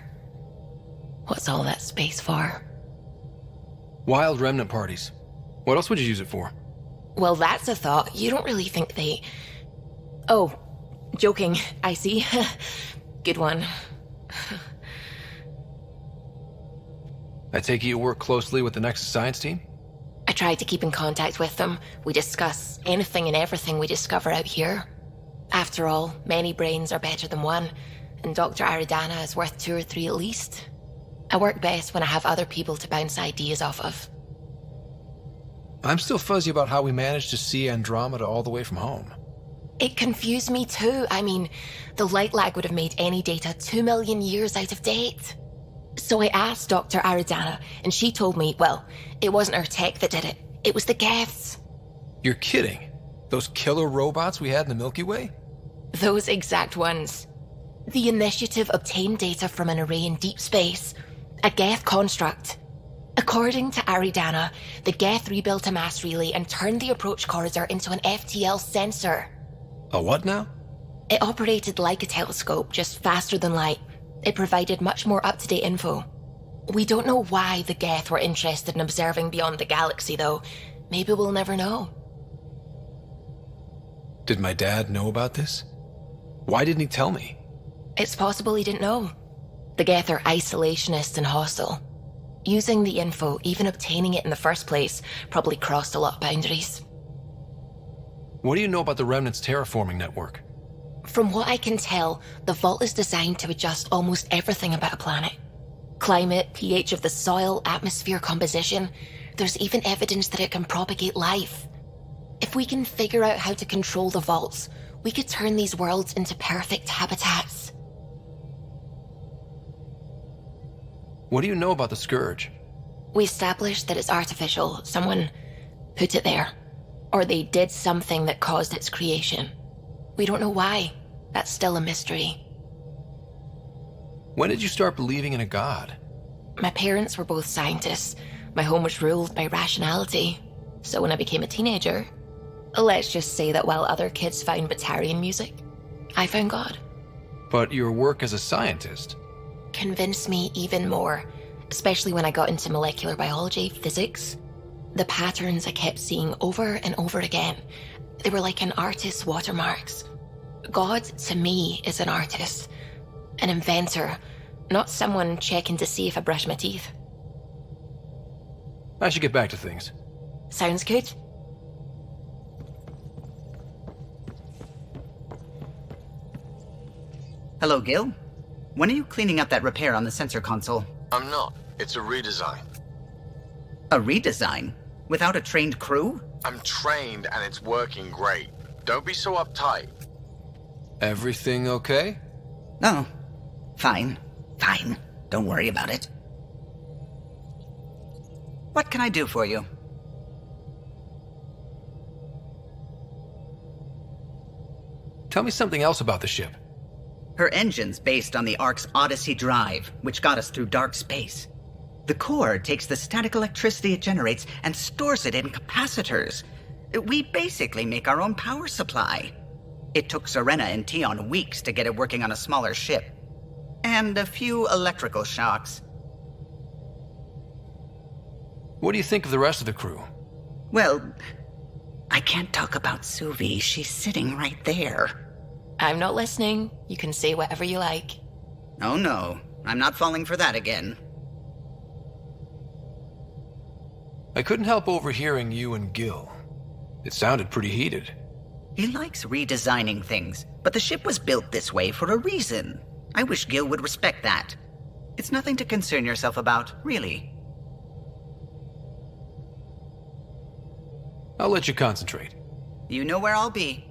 What's all that space for? Wild remnant parties. What else would you use it for? Well, that's a thought. You don't really think they... Oh, joking, I see. Good one. I take it you work closely with the Nexus science team? I try to keep in contact with them. We discuss anything and everything we discover out here. After all, many brains are better than one, and Dr. Aridana is worth 2 or 3 at least. I work best when I have other people to bounce ideas off of. I'm still fuzzy about how we managed to see Andromeda all the way from home. It confused me too. I mean, the light lag would have made any data 2 million years out of date. So I asked Dr. Aridana, and she told me, well, it wasn't her tech that did it. It was the Geths. You're kidding? Those killer robots we had in the Milky Way? Those exact ones. The initiative obtained data from an array in deep space, a Geth construct. According to Aridana, the Geth rebuilt a mass relay and turned the approach corridor into an FTL sensor. A what now? It operated like a telescope, just faster than light. It provided much more up-to-date info. We don't know why the Geth were interested in observing beyond the galaxy, though. Maybe we'll never know. Did my dad know about this? Why didn't he tell me? It's possible he didn't know. The Geth are isolationist and hostile. Using the info, even obtaining it in the first place, probably crossed a lot of boundaries. What do you know about the Remnant's terraforming network? From what I can tell, the vault is designed to adjust almost everything about a planet. Climate, pH of the soil, atmosphere composition. There's even evidence that it can propagate life. If we can figure out how to control the vaults, we could turn these worlds into perfect habitats. What do you know about the Scourge? We established that it's artificial. Someone put it there. Or they did something that caused its creation. We don't know why. That's still a mystery. When did you start believing in a god? My parents were both scientists. My home was ruled by rationality. So when I became a teenager, Let's just say that while other kids found Batarian music, I found God. But your work as a scientist Convinced me even more, especially when I got into molecular biology, physics. The patterns I kept seeing over and over again, they were like an artist's watermarks. God, to me, is an artist, an inventor, not someone checking to see if I brush my teeth. I should get back to things. Sounds good. Hello, Gil. When are you cleaning up that repair on the sensor console? I'm not. It's a redesign. A redesign? Without a trained crew? I'm trained and it's working great. Don't be so uptight. Everything okay? No. Fine. Fine. Don't worry about it. What can I do for you? Tell me something else about the ship. Her engine's based on the Ark's Odyssey drive, which got us through dark space. The core takes the static electricity it generates and stores it in capacitors. We basically make our own power supply. It took Serena and Tion weeks to get it working on a smaller ship. And a few electrical shocks. What do you think of the rest of the crew? Well, I can't talk about Suvi. She's sitting right there. I'm not listening. You can say whatever you like. Oh no, I'm not falling for that again. I couldn't help overhearing you and Gil. It sounded pretty heated. He likes redesigning things, but the ship was built this way for a reason. I wish Gil would respect that. It's nothing to concern yourself about, really. I'll let you concentrate. You know where I'll be.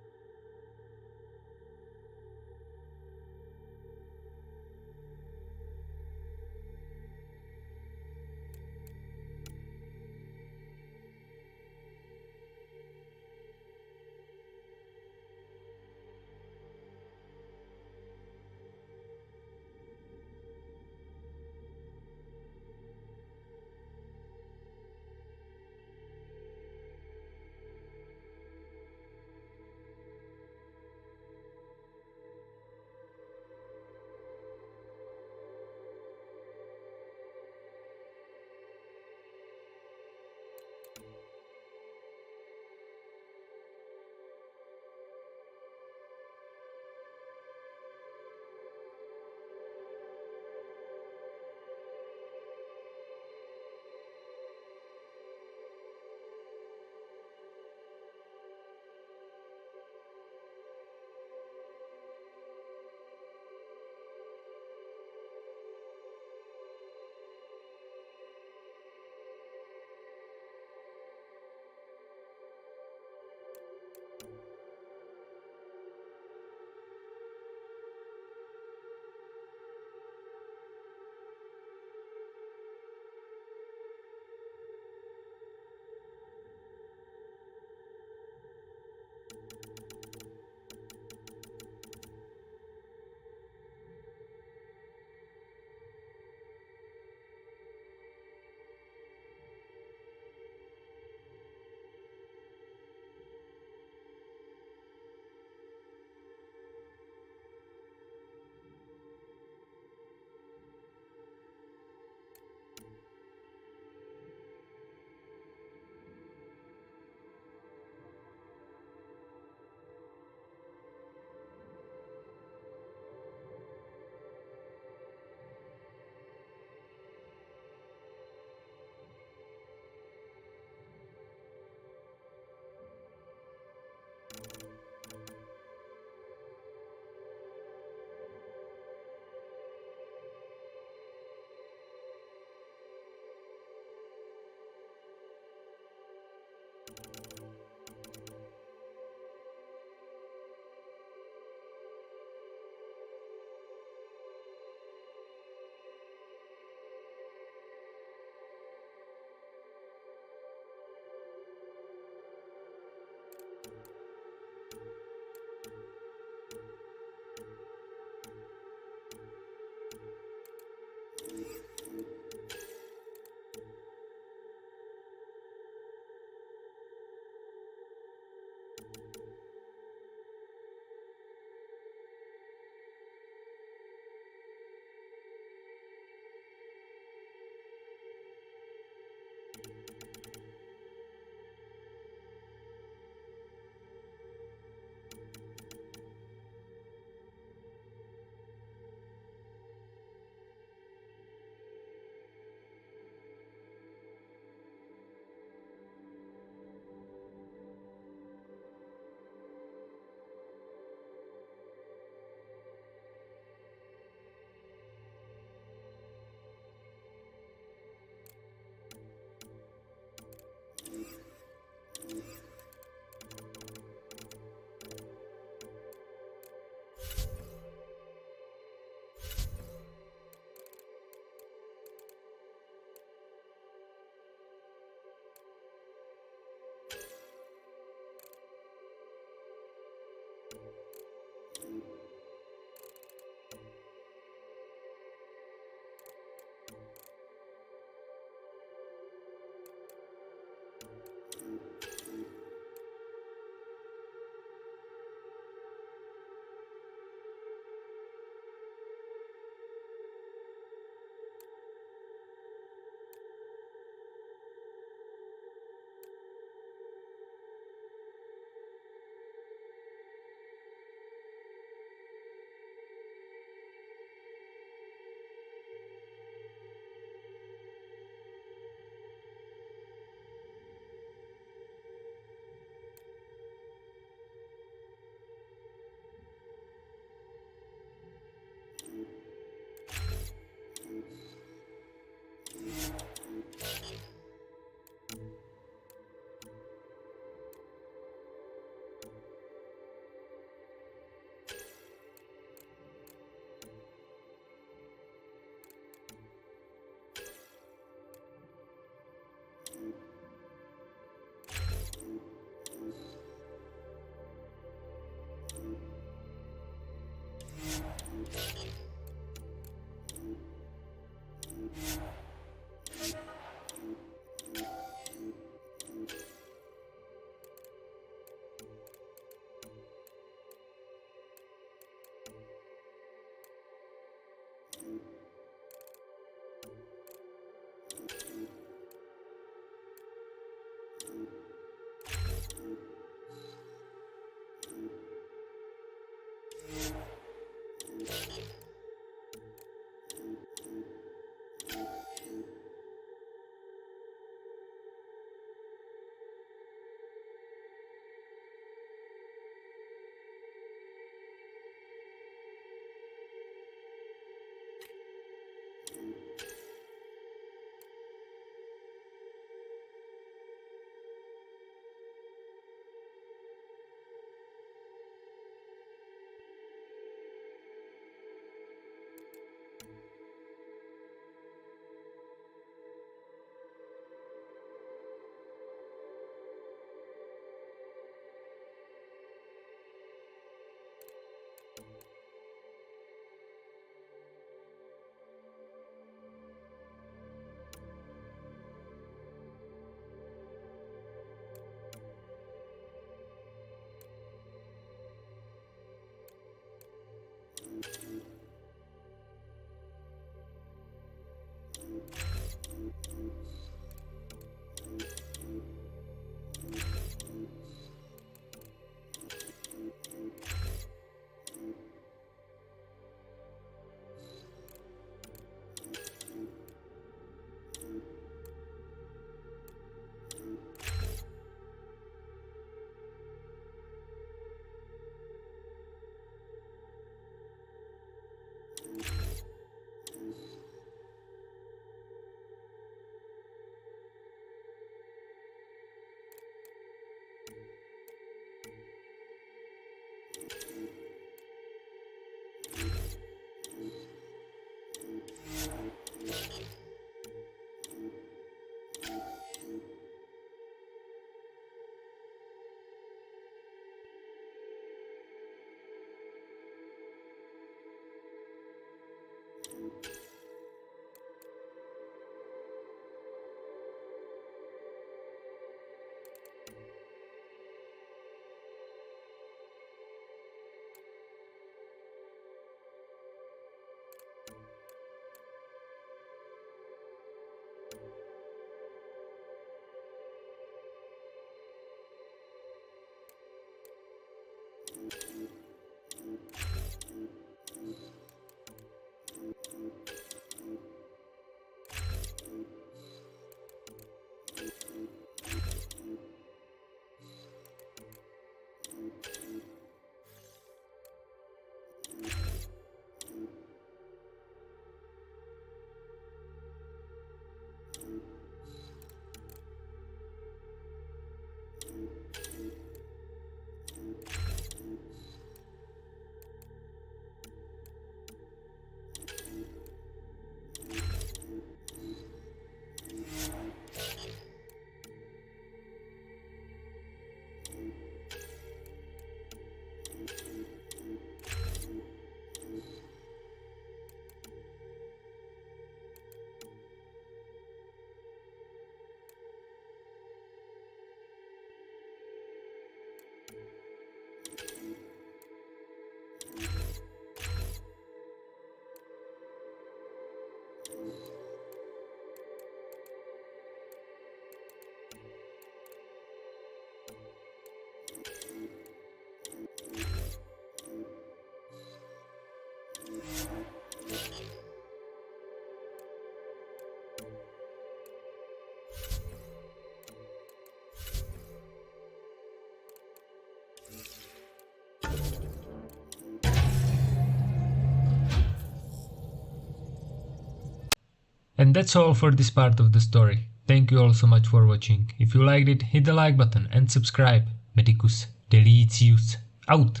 And that's all for this part of the story. Thank you all so much for watching. If you liked it, hit the like button and subscribe. Medicus Delicious out!